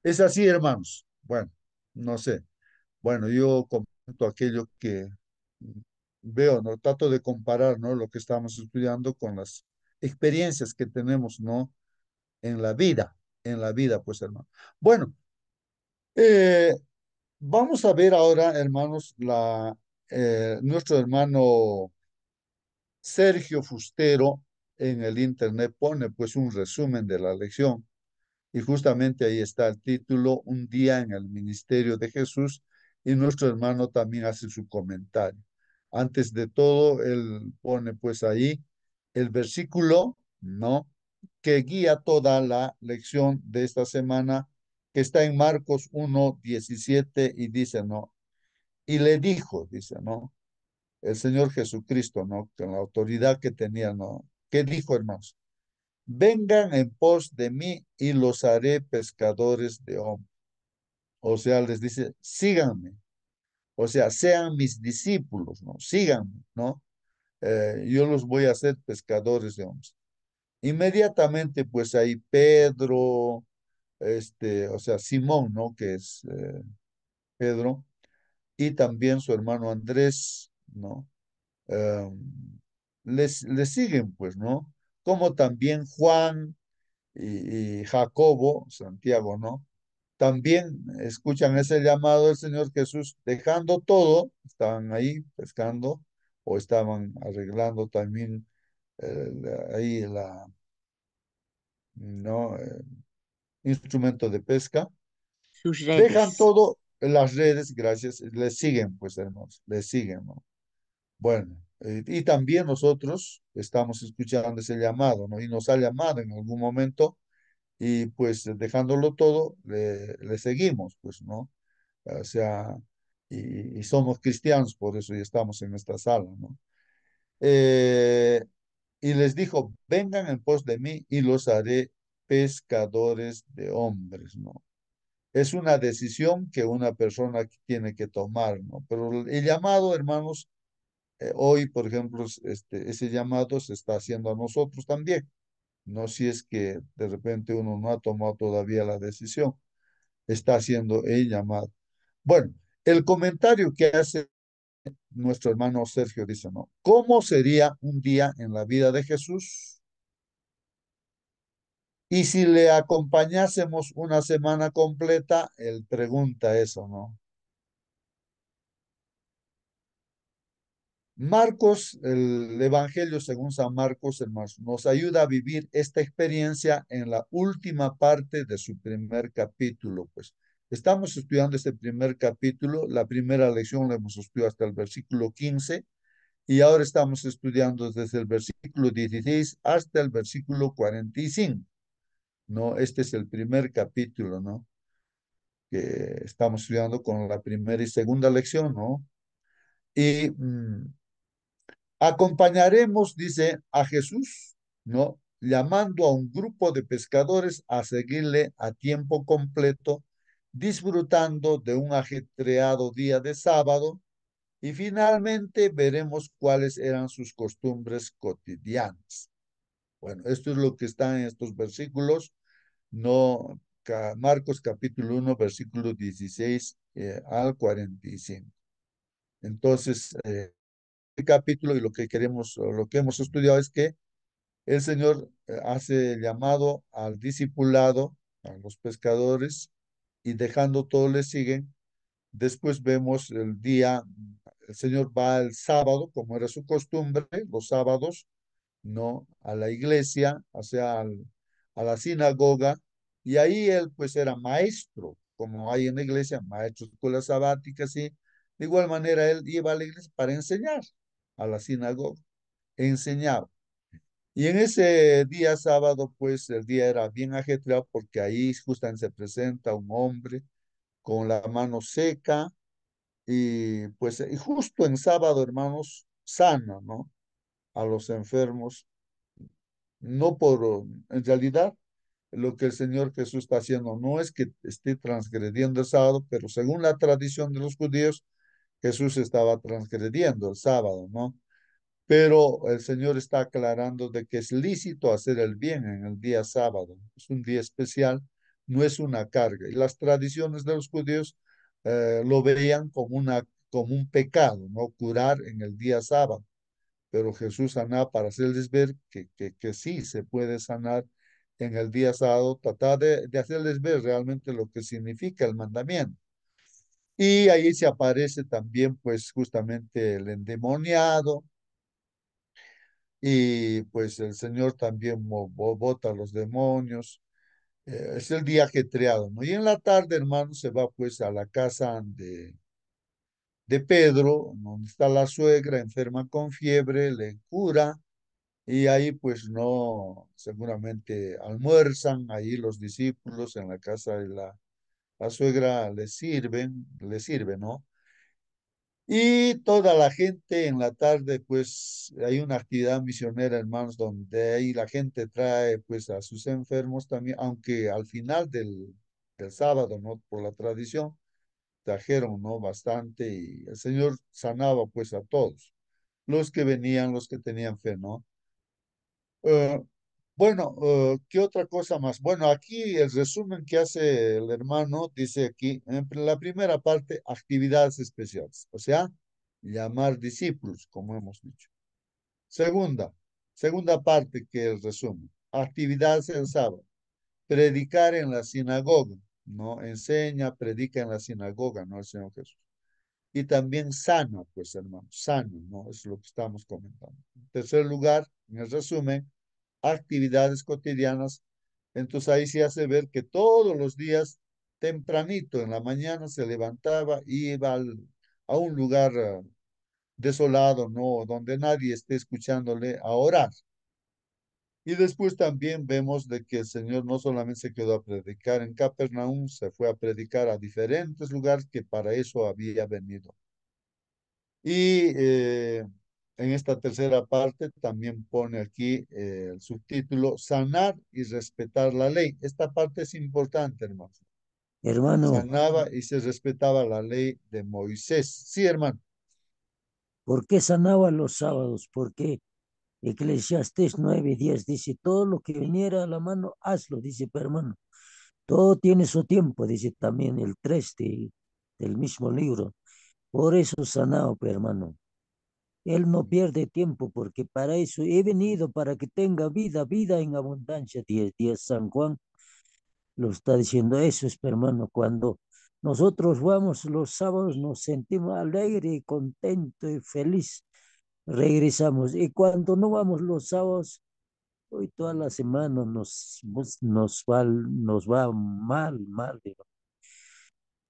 es así, hermanos. Bueno, no sé. Bueno, yo comento aquello que veo, ¿no? Trato de comparar, ¿no? Lo que estamos estudiando con las experiencias que tenemos, ¿no? En la vida, pues, hermano. Bueno, eh, vamos a ver ahora, hermanos, nuestro hermano Sergio Fustero en el internet pone, pues, un resumen de la lección. Y justamente ahí está el título, Un día en el ministerio de Jesús, y nuestro hermano también hace su comentario. Antes de todo, él pone pues ahí el versículo, ¿no? Que guía toda la lección de esta semana, que está en Marcos 1:17 y dice, ¿no? Y le dijo, dice, ¿no? El Señor Jesucristo, ¿no? Con la autoridad que tenía, ¿no? ¿Qué dijo, hermanos? Vengan en pos de mí y los haré pescadores de hombres. O sea, les dice, síganme. O sea, sean mis discípulos, ¿no? Síganme, ¿no? Yo los voy a hacer pescadores de hombres. Inmediatamente, pues ahí Pedro, o sea, Simón, ¿no? Que es Pedro, y también su hermano Andrés, ¿no? Eh, les siguen, pues, ¿no? Como también Juan y Jacobo, Santiago, ¿no? También escuchan ese llamado del Señor Jesús, dejando todo, estaban ahí pescando o estaban arreglando también ahí ¿no? Instrumento de pesca. Sus Dejan redes. todo, las redes, gracias, les siguen, pues hermanos, les siguen, ¿no? Bueno, y también nosotros estamos escuchando ese llamado, ¿no? Y nos ha llamado en algún momento y pues dejándolo todo, le seguimos, pues, ¿no? O sea, y somos cristianos, por eso ya estamos en esta sala, ¿no? Eh, y les dijo, vengan en pos de mí y los haré pescadores de hombres, ¿no? Es una decisión que una persona tiene que tomar, ¿no? Pero el llamado, hermanos, hoy, por ejemplo, ese llamado se está haciendo a nosotros también. No si es que de repente uno no ha tomado todavía la decisión, está haciendo el llamado. Bueno, el comentario que hace nuestro hermano Sergio dice, ¿no? ¿Cómo sería un día en la vida de Jesús? Y si le acompañásemos una semana completa, él pregunta eso, ¿no? Marcos, el Evangelio según San Marcos, hermanos, nos ayuda a vivir esta experiencia en la última parte de su primer capítulo, pues. Estamos estudiando este primer capítulo, la primera lección la hemos estudiado hasta el versículo 15 y ahora estamos estudiando desde el versículo 16 hasta el versículo 45, ¿no? Este es el primer capítulo, ¿no? Que estamos estudiando con la primera y segunda lección, ¿no? Y acompañaremos, dice, a Jesús, ¿no? Llamando a un grupo de pescadores a seguirle a tiempo completo, disfrutando de un ajetreado día de sábado y finalmente veremos cuáles eran sus costumbres cotidianas. Bueno, esto es lo que está en estos versículos, no Marcos capítulo 1, versículo 16 al 45. Entonces, el capítulo y lo que queremos, o lo que hemos estudiado es que el Señor hace el llamado al discipulado, a los pescadores, y dejando todo le siguen. Después vemos el día, el Señor va el sábado, como era su costumbre, los sábados, ¿no? A la iglesia, o sea, a la sinagoga, y ahí él pues era maestro, como hay en la iglesia, maestro de escuelas sabáticas, y de igual manera él iba a la iglesia para enseñar a la sinagoga, enseñaba. Y en ese día sábado, pues el día era bien ajetreado porque ahí justamente se presenta un hombre con la mano seca y pues y justo en sábado, hermanos, sana, ¿no? A los enfermos, no por, en realidad, lo que el Señor Jesús está haciendo. No es que esté transgrediendo el sábado, pero según la tradición de los judíos, Jesús estaba transgrediendo el sábado, ¿no? Pero el Señor está aclarando de que es lícito hacer el bien en el día sábado. Es un día especial, no es una carga. Y las tradiciones de los judíos lo veían como un pecado, ¿no? Curar en el día sábado. Pero Jesús sanaba para hacerles ver que sí se puede sanar en el día sábado, tratar de hacerles ver realmente lo que significa el mandamiento. Y ahí se aparece también, pues, justamente el endemoniado, y pues el Señor también bota a los demonios. Es el día ajetreado, ¿no? Y en la tarde, hermano, se va pues a la casa de Pedro, donde está la suegra enferma con fiebre, le cura, y ahí pues no, seguramente almuerzan ahí los discípulos en la casa de la suegra, le sirve, ¿no? Y toda la gente en la tarde, pues hay una actividad misionera, hermanos, donde ahí la gente trae pues a sus enfermos también, aunque al final del sábado, ¿no? Por la tradición, trajeron, ¿no? Bastante y el Señor sanaba pues a todos, los que venían, los que tenían fe, ¿no? Eh, bueno, ¿qué otra cosa más? Bueno, aquí el resumen que hace el hermano dice aquí, en la primera parte, actividades especiales, o sea, llamar discípulos, como hemos dicho. Segunda, segunda parte que el resumen, actividades el sábado, predicar en la sinagoga, ¿no? Enseña, predica en la sinagoga, ¿no? El Señor Jesús. Y también sana, pues hermano, sano, ¿no? Es lo que estamos comentando. En tercer lugar, en el resumen, actividades cotidianas. Entonces ahí se hace ver que todos los días, tempranito en la mañana, se levantaba y iba a un lugar desolado, ¿no? Donde nadie esté escuchándole a orar. Y después también vemos de que el Señor no solamente se quedó a predicar en Capernaum, se fue a predicar a diferentes lugares que para eso había venido. Y en esta tercera parte también pone aquí el subtítulo, sanar y respetar la ley. Esta parte es importante, hermano. Hermano, Sanaba y se respetaba la ley de Moisés. Sí, hermano. ¿por qué sanaba los sábados? Porque Eclesiastés 9:10 dice, todo lo que viniera a la mano, hazlo, dice, pero hermano, todo tiene su tiempo, dice también el 3 del mismo libro. Por eso sanaba, pero hermano. Él no pierde tiempo porque para eso he venido, para que tenga vida, vida en abundancia. 10:10 San Juan lo está diciendo eso, es, hermano, cuando nosotros vamos los sábados nos sentimos alegre y contento y feliz, regresamos. Y cuando no vamos los sábados, hoy toda la semana nos va mal, mal. Digo.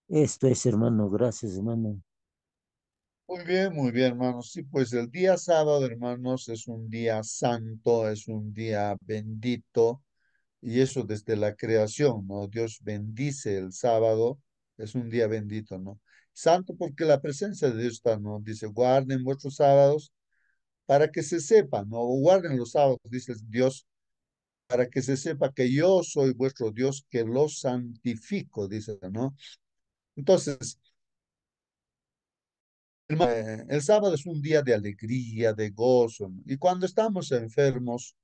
Esto es, hermano, gracias, hermano. Muy bien, hermanos. Sí, pues el día sábado, hermanos, es un día santo, es un día bendito. Y eso desde la creación, ¿no? Dios bendice el sábado, es un día bendito, ¿no? Santo porque la presencia de Dios está, ¿no? Dice, guarden vuestros sábados para que se sepa, ¿no? O guarden los sábados, dice Dios, para que se sepa que yo soy vuestro Dios, que los santifico, dice, ¿no? Entonces, el sábado es un día de alegría, de gozo, ¿no? Y cuando estamos enfermos,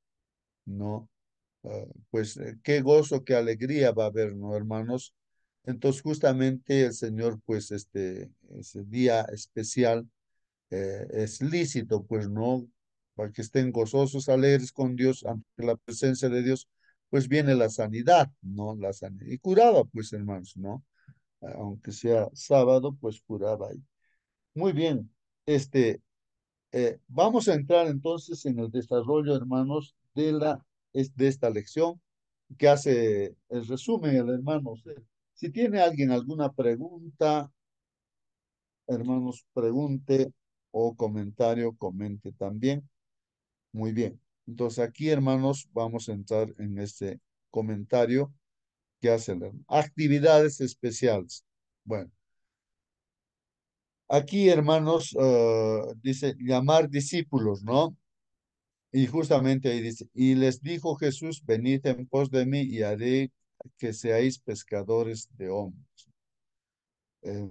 ¿no? Pues qué gozo, qué alegría va a haber, ¿no, hermanos? Entonces, justamente el Señor, pues, ese día especial es lícito, pues, ¿no? Para que estén gozosos, alegres con Dios, ante la presencia de Dios, pues viene la sanidad, ¿no? La sanidad. Y curaba, pues, hermanos, ¿no? Aunque sea sábado, pues curaba ahí. Muy bien. Vamos a entrar entonces en el desarrollo, hermanos, de esta lección que hace el resumen el hermano. Si tiene alguien alguna pregunta, hermanos, pregunte o comentario, comente también. Muy bien. Entonces aquí, hermanos, vamos a entrar en este comentario que hace el hermano. Actividades especiales. Bueno, aquí, hermanos, dice llamar discípulos, ¿no? Y justamente ahí dice, y les dijo Jesús, venid en pos de mí y haré que seáis pescadores de hombres. Eh,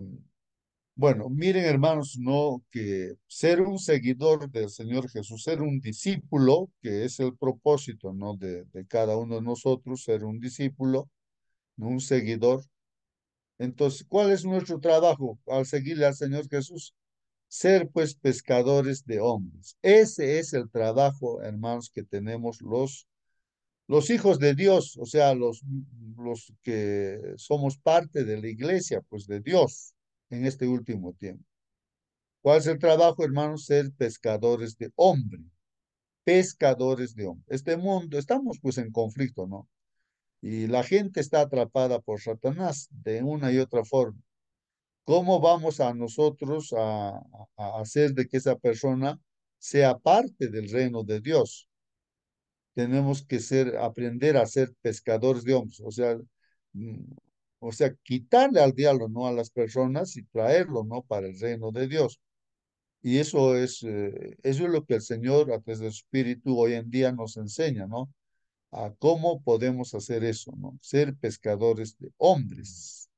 bueno, miren hermanos, no que ser un seguidor del Señor Jesús, ser un discípulo, que es el propósito, ¿no? De cada uno de nosotros, ser un discípulo, no un seguidor. Entonces, ¿cuál es nuestro trabajo al seguirle al Señor Jesús? Ser pues pescadores de hombres. Ese es el trabajo, hermanos, que tenemos los hijos de Dios, o sea, los que somos parte de la iglesia, pues de Dios en este último tiempo. ¿Cuál es el trabajo, hermanos? Ser pescadores de hombre, pescadores de hombre. Este mundo, estamos pues en conflicto, ¿no? Y la gente está atrapada por Satanás de una y otra forma. ¿Cómo vamos a nosotros a hacer de que esa persona sea parte del reino de Dios? Tenemos que aprender a ser pescadores de hombres, mm, o sea, quitarle al diablo, ¿no? A las personas y traerlo, ¿no? Para el reino de Dios. Y eso es lo que el Señor, a través del Espíritu, hoy en día nos enseña, ¿no? A cómo podemos hacer eso, ¿no? Ser pescadores de hombres.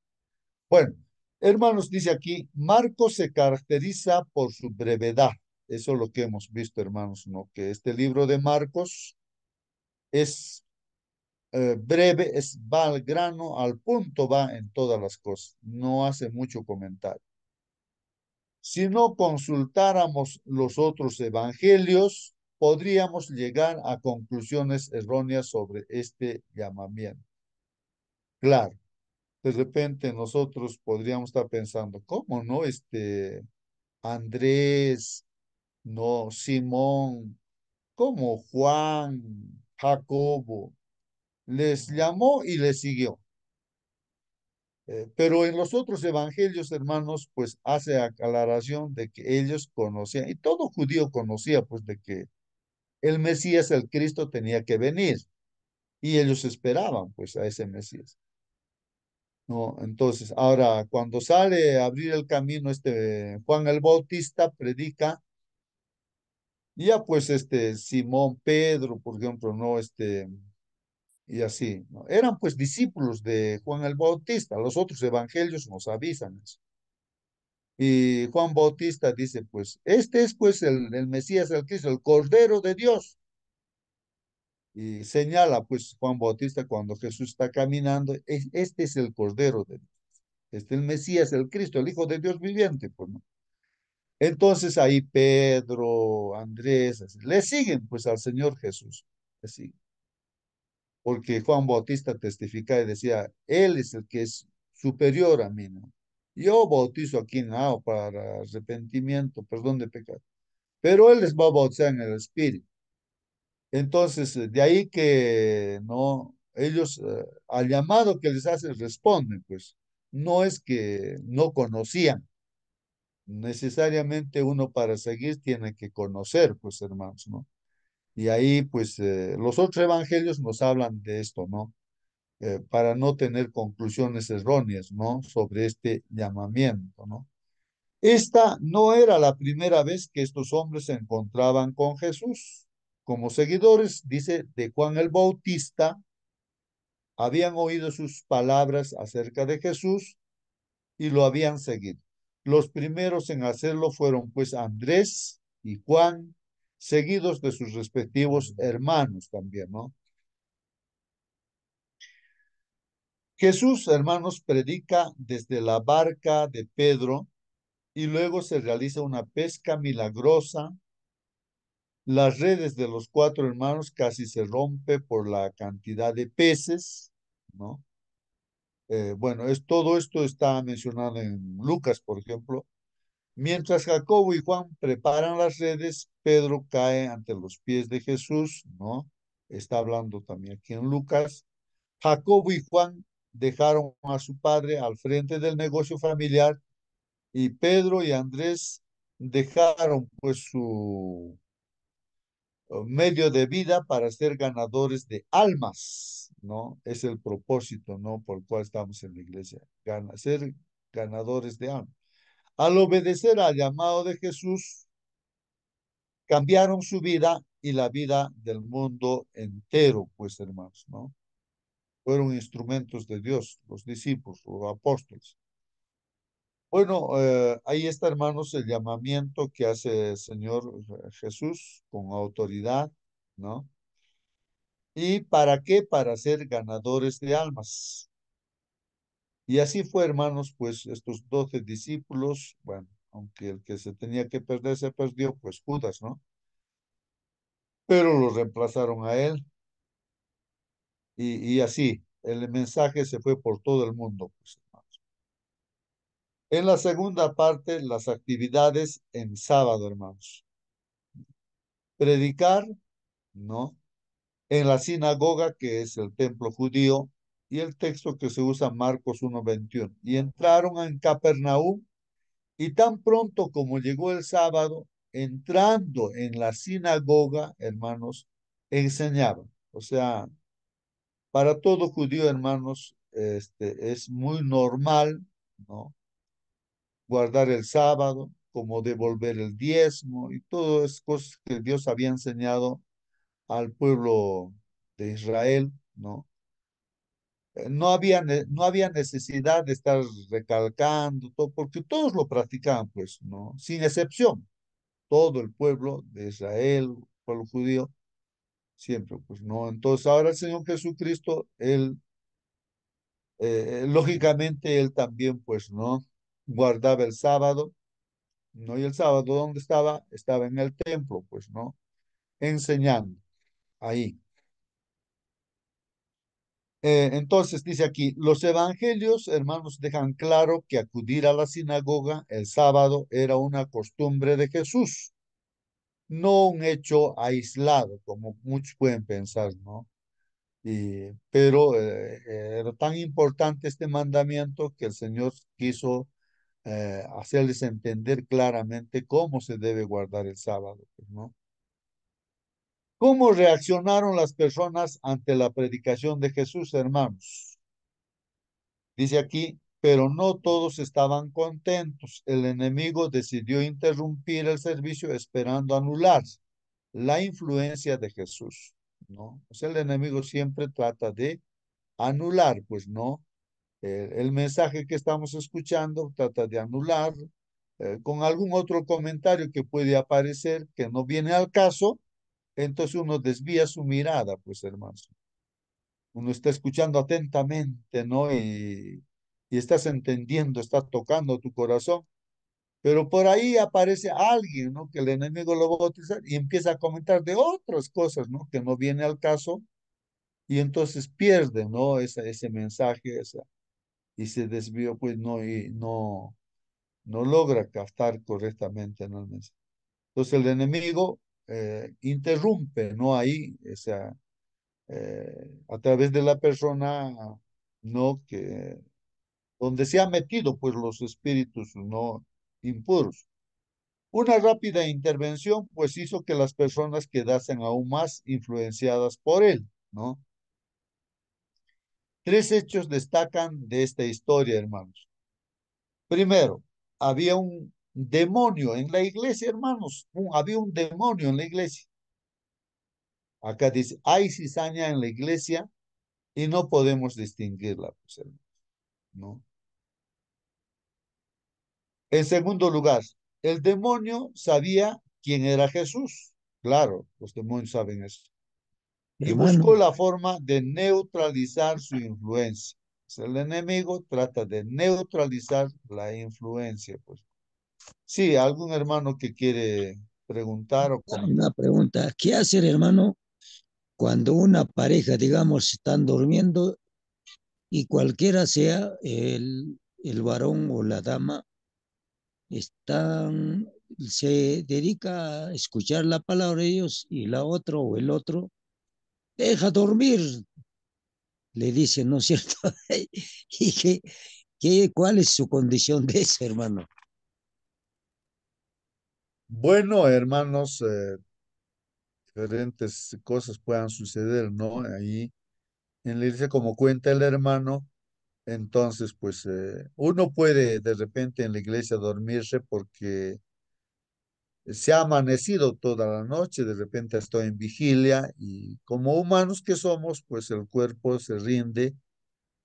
Bueno, hermanos, dice aquí, Marcos se caracteriza por su brevedad. Eso es lo que hemos visto, hermanos, ¿no? Que este libro de Marcos es breve, va al grano, al punto va en todas las cosas. No hace mucho comentario. Si no consultáramos los otros evangelios, podríamos llegar a conclusiones erróneas sobre este llamamiento. Claro, de repente nosotros podríamos estar pensando, ¿cómo no? Andrés, no, Simón, como Juan, Jacobo, les llamó y les siguió. Pero en los otros evangelios, hermanos, pues hace aclaración de que ellos conocían, y todo judío conocía, pues, de que el Mesías, el Cristo, tenía que venir, y ellos esperaban, pues, a ese Mesías. ¿No? Entonces, ahora, cuando sale a abrir el camino, Juan el Bautista predica, y ya pues, Simón, Pedro, por ejemplo, ¿no? Y así, ¿no? Eran pues discípulos de Juan el Bautista, los otros evangelios nos avisan eso. Y Juan Bautista dice, pues, este es pues el Mesías, el Cristo, el Cordero de Dios. Y señala pues Juan Bautista cuando Jesús está caminando, este es el Cordero de Dios. Este es el Mesías, el Cristo, el Hijo de Dios viviente, pues, ¿no? Entonces ahí Pedro, Andrés, así, le siguen pues al Señor Jesús. Le siguen. Porque Juan Bautista testificaba y decía, Él es el que es superior a mí, ¿no? Yo bautizo aquí en agua para arrepentimiento, perdón de pecado, pero Él les va a bautizar en el Espíritu. Entonces, de ahí que no, ellos al llamado que les hace responden, pues no es que no conocían, necesariamente uno para seguir tiene que conocer, pues hermanos, ¿no? Y ahí, pues, los otros evangelios nos hablan de esto, ¿no? Para no tener conclusiones erróneas, ¿no? Sobre este llamamiento, ¿no? Esta no era la primera vez que estos hombres se encontraban con Jesús. Como seguidores, dice, de Juan el Bautista, habían oído sus palabras acerca de Jesús y lo habían seguido. Los primeros en hacerlo fueron pues Andrés y Juan, seguidos de sus respectivos hermanos también, ¿no? Jesús, hermanos, predica desde la barca de Pedro y luego se realiza una pesca milagrosa. Las redes de los cuatro hermanos casi se rompe por la cantidad de peces, ¿no? Bueno, todo esto está mencionado en Lucas, por ejemplo. Mientras Jacobo y Juan preparan las redes, Pedro cae ante los pies de Jesús, ¿no? Está hablando también aquí en Lucas. Jacobo y Juan dejaron a su padre al frente del negocio familiar y Pedro y Andrés dejaron pues su medio de vida para ser ganadores de almas, ¿no? Es el propósito, ¿no? Por el cual estamos en la iglesia, ser ganadores de almas. Al obedecer al llamado de Jesús, cambiaron su vida y la vida del mundo entero, pues hermanos, ¿no? Fueron instrumentos de Dios, los discípulos, los apóstoles. Bueno, ahí está, hermanos, el llamamiento que hace el Señor Jesús con autoridad, ¿no? ¿Y para qué? Para ser ganadores de almas. Y así fue, hermanos, pues estos 12 discípulos, bueno, aunque el que se tenía que perder se perdió, pues Judas, ¿no? Pero lo reemplazaron a él y así, el mensaje se fue por todo el mundo, pues, hermanos. En la segunda parte, las actividades en sábado, hermanos. Predicar, ¿no? En la sinagoga, que es el templo judío, y el texto que se usa, Marcos 1:21. Y entraron en Capernaum, y tan pronto como llegó el sábado, entrando en la sinagoga, hermanos, enseñaban. O sea, para todo judío, hermanos, es muy normal, ¿no? Guardar el sábado, como devolver el diezmo y todas esas cosas que Dios había enseñado al pueblo de Israel, ¿no? No había necesidad de estar recalcando todo, porque todos lo practicaban, pues, ¿no? Sin excepción, todo el pueblo de Israel, el pueblo judío, siempre, pues, ¿no? Entonces, ahora el Señor Jesucristo, él, lógicamente, él también, pues, ¿no? Guardaba el sábado, ¿no? Y el sábado, ¿dónde estaba? Estaba en el templo, pues, ¿no? Enseñando ahí. Entonces dice aquí, los evangelios, hermanos, dejan claro que acudir a la sinagoga el sábado era una costumbre de Jesús, no un hecho aislado, como muchos pueden pensar, ¿no? Pero era tan importante este mandamiento que el Señor quiso hacerles entender claramente cómo se debe guardar el sábado, pues, ¿no? ¿Cómo reaccionaron las personas ante la predicación de Jesús, hermanos? Dice aquí, pero no todos estaban contentos. El enemigo decidió interrumpir el servicio esperando anular la influencia de Jesús, ¿no? O sea, el enemigo siempre trata de anular, pues, ¿no? El mensaje que estamos escuchando trata de anular con algún otro comentario que puede aparecer que no viene al caso, entonces uno desvía su mirada, pues, hermanos. Uno está escuchando atentamente, ¿no? Y estás entendiendo, está tocando tu corazón, pero por ahí aparece alguien, ¿no? Que el enemigo lo va a utilizar y empieza a comentar de otras cosas, ¿no? Que no viene al caso y entonces pierde, ¿no? Ese mensaje, y se desvió, pues, no, y no logra captar correctamente, ¿no? El mensaje. Entonces el enemigo interrumpe, ¿no? Ahí, a través de la persona, ¿no? Que donde se han metido pues los espíritus no impuros. Una rápida intervención pues hizo que las personas quedasen aún más influenciadas por él, ¿no? Tres hechos destacan de esta historia, hermanos. Primero, había un demonio en la iglesia, hermanos. Había un demonio en la iglesia. Acá dice, hay cizaña en la iglesia y no podemos distinguirla, pues, hermanos, ¿no? En segundo lugar, el demonio sabía quién era Jesús. Claro, los demonios saben eso. Y Hermano, buscó la forma de neutralizar su influencia. O sea, el enemigo trata de neutralizar la influencia, pues. Sí, algún hermano que quiere preguntar o comentar. una pregunta. ¿Qué hacer, hermano, cuando una pareja, digamos, están durmiendo y cualquiera sea el varón o la dama, están, se dedica a escuchar la palabra de Dios y la otra o el otro deja dormir, le dicen, ¿no es cierto? ¿Y cuál es su condición de eso, hermano? Bueno, hermanos, diferentes cosas puedan suceder, ¿no? Ahí en la iglesia, como cuenta el hermano, entonces, pues uno puede de repente en la iglesia dormirse porque se ha amanecido toda la noche, de repente estoy en vigilia y como humanos que somos, pues el cuerpo se rinde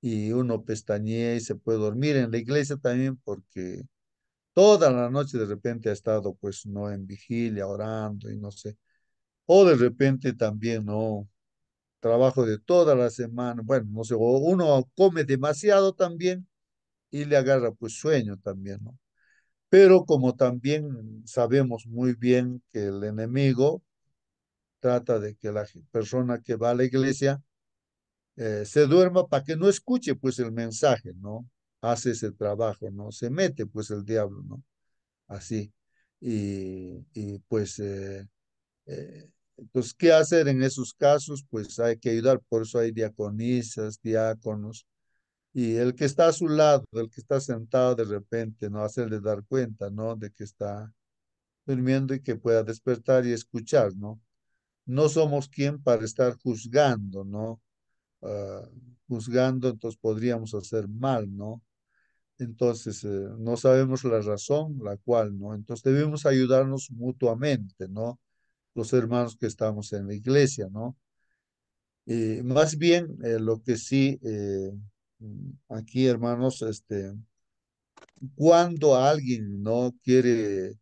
y uno pestañea y se puede dormir en la iglesia también porque toda la noche de repente ha estado pues no en vigilia, orando y no sé. O de repente también no, trabajo de toda la semana, bueno, no sé, o uno come demasiado también y le agarra pues sueño también, ¿no? Pero como también sabemos muy bien que el enemigo trata de que la persona que va a la iglesia se duerma para que no escuche pues el mensaje, ¿no? Hace ese trabajo, ¿no? Se mete pues el diablo, ¿no? Así. Y pues, entonces, ¿qué hacer en esos casos? Pues hay que ayudar, por eso hay diaconisas, diáconos, y el que está a su lado, el que está sentado de repente, ¿no? Hacerle dar cuenta, ¿no? De que está durmiendo y que pueda despertar y escuchar, ¿no? No somos quien para estar juzgando, ¿no? Ah, juzgando, entonces podríamos hacer mal, ¿no? Entonces, no sabemos la razón, la cual, ¿no? Entonces debemos ayudarnos mutuamente, ¿no? Los hermanos que estamos en la iglesia, ¿no? Más bien, lo que sí, aquí, hermanos, cuando alguien no quiere,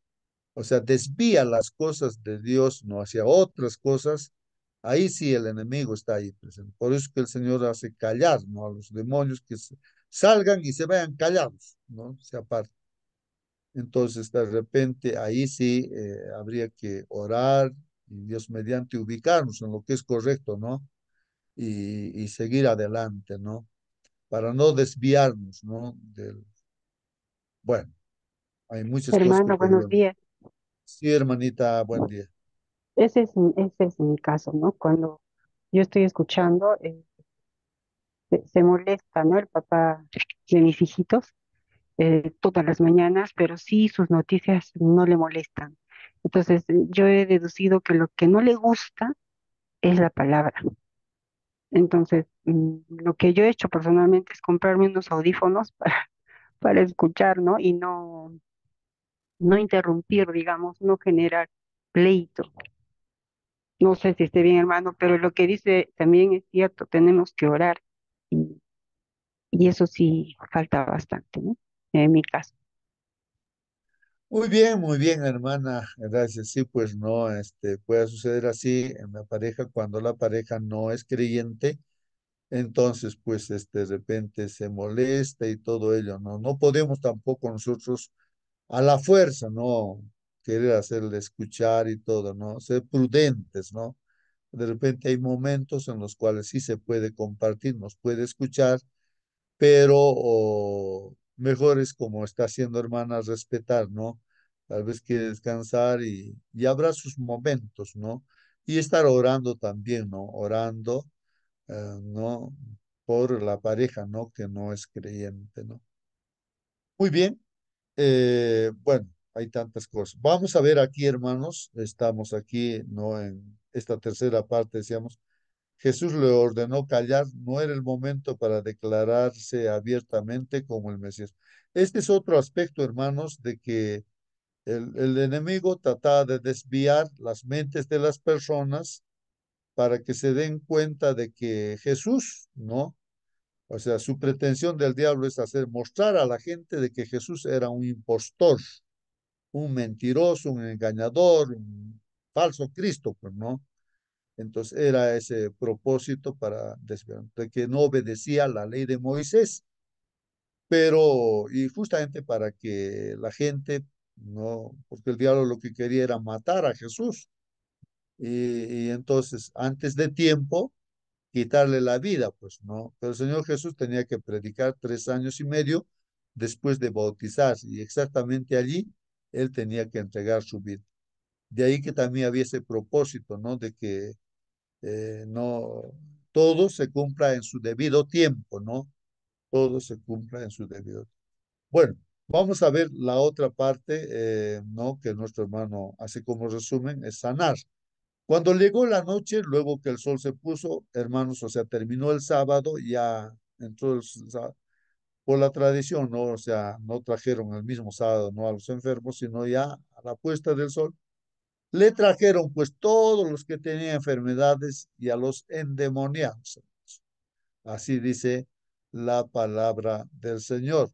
o sea, desvía las cosas de Dios, ¿no? Hacia otras cosas, ahí sí el enemigo está ahí presente. Por eso que el Señor hace callar, ¿no? A los demonios que salgan y se vayan callados, ¿no? Se aparten. Entonces, de repente, ahí sí habría que orar y Dios mediante ubicarnos en lo que es correcto, ¿no? Y seguir adelante, ¿no? Para no desviarnos, ¿no? Bueno, hay muchas cosas que Hermano, buenos podríamos. días. Sí, hermanita, buen día. Ese es mi caso, ¿no? Cuando yo estoy escuchando, se molesta, ¿no? El papá de mis hijitos todas las mañanas, pero sí sus noticias no le molestan. Entonces, yo he deducido que lo que no le gusta es la palabra. Entonces, lo que yo he hecho personalmente es comprarme unos audífonos para escuchar, ¿no? Y no interrumpir, digamos, no generar pleito. No sé si esté bien, hermano, pero lo que dice también es cierto, tenemos que orar y, y eso sí falta bastante, ¿no? En mi caso. Muy bien, hermana. Gracias. Sí, pues no, puede suceder así en la pareja cuando la pareja no es creyente. Entonces, pues, de repente se molesta y todo ello, ¿no? No podemos tampoco nosotros a la fuerza, ¿no? Querer hacerle escuchar y todo, ¿no? Ser prudentes, ¿no? De repente hay momentos en los cuales sí se puede compartir, nos puede escuchar, pero mejor es como está haciendo hermana, respetar, ¿no? Tal vez quiere descansar y habrá sus momentos, ¿no? Y estar orando también, ¿no? Orando, ¿no? Por la pareja, ¿no? Que no es creyente, ¿no? Muy bien. Bueno, hay tantas cosas. Vamos a ver aquí, hermanos, estamos aquí, ¿no? En esta tercera parte, decíamos, Jesús le ordenó callar, no era el momento para declararse abiertamente como el Mesías. Este es otro aspecto, hermanos, de que el enemigo trataba de desviar las mentes de las personas para que se den cuenta de que Jesús, ¿no? O sea, su pretensión del diablo es hacer mostrar a la gente de que Jesús era un impostor, un mentiroso, un engañador, un falso Cristo, pues, ¿no? Entonces era ese propósito para desviar, de que no obedecía la ley de Moisés, pero y justamente para que la gente, no, porque el diablo lo que quería era matar a Jesús y entonces antes de tiempo quitarle la vida, pues no, pero el Señor Jesús tenía que predicar 3 años y medio después de bautizarse y exactamente allí él tenía que entregar su vida. De ahí que también había ese propósito, ¿no? De que no todo se cumpla en su debido tiempo, ¿no? Todo se cumpla en su debido tiempo. Bueno, vamos a ver la otra parte, ¿no? Que nuestro hermano hace como resumen, es sanar. Cuando llegó la noche, luego que el sol se puso, hermanos, o sea, terminó el sábado, ya entró por la tradición, ¿no? O sea, no trajeron el mismo sábado, no a los enfermos, sino ya a la puesta del sol, Le trajeron pues todos los que tenían enfermedades y a los endemoniados. Así dice la palabra del Señor.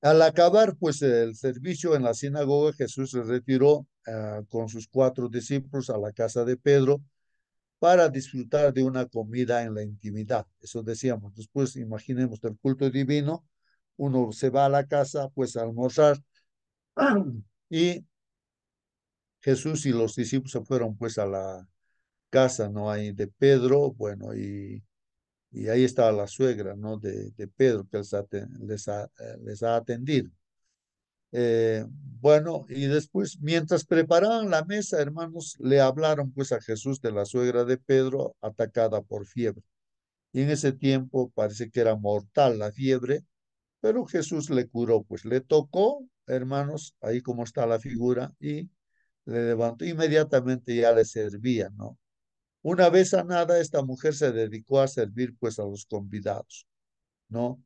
Al acabar pues el servicio en la sinagoga, Jesús se retiró con sus 4 discípulos a la casa de Pedro para disfrutar de una comida en la intimidad. Eso decíamos. Después, imaginemos del culto divino, uno se va a la casa pues a almorzar y Jesús y los discípulos se fueron pues a la casa, ¿no? Ahí de Pedro, bueno, y ahí estaba la suegra, ¿no? De Pedro que les ha atendido. Bueno, y después, mientras preparaban la mesa, hermanos, le hablaron pues a Jesús de la suegra de Pedro atacada por fiebre. Y en ese tiempo parece que era mortal la fiebre, pero Jesús le curó, pues le tocó, hermanos, ahí como está la figura, y le levantó. Inmediatamente ya le servía, ¿no? Una vez sanada, esta mujer se dedicó a servir pues a los convidados, ¿no?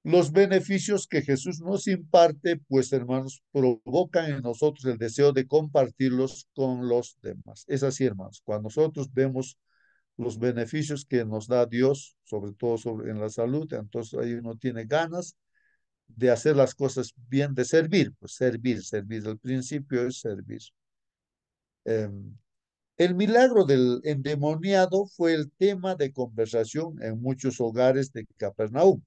Los beneficios que Jesús nos imparte, pues hermanos, provocan en nosotros el deseo de compartirlos con los demás. Es así, hermanos, cuando nosotros vemos los beneficios que nos da Dios, sobre todo en la salud, entonces ahí uno tiene ganas de hacer las cosas bien, de servir, pues servir. El principio es servir. Eh, el milagro del endemoniado fue el tema de conversación en muchos hogares de Capernaum,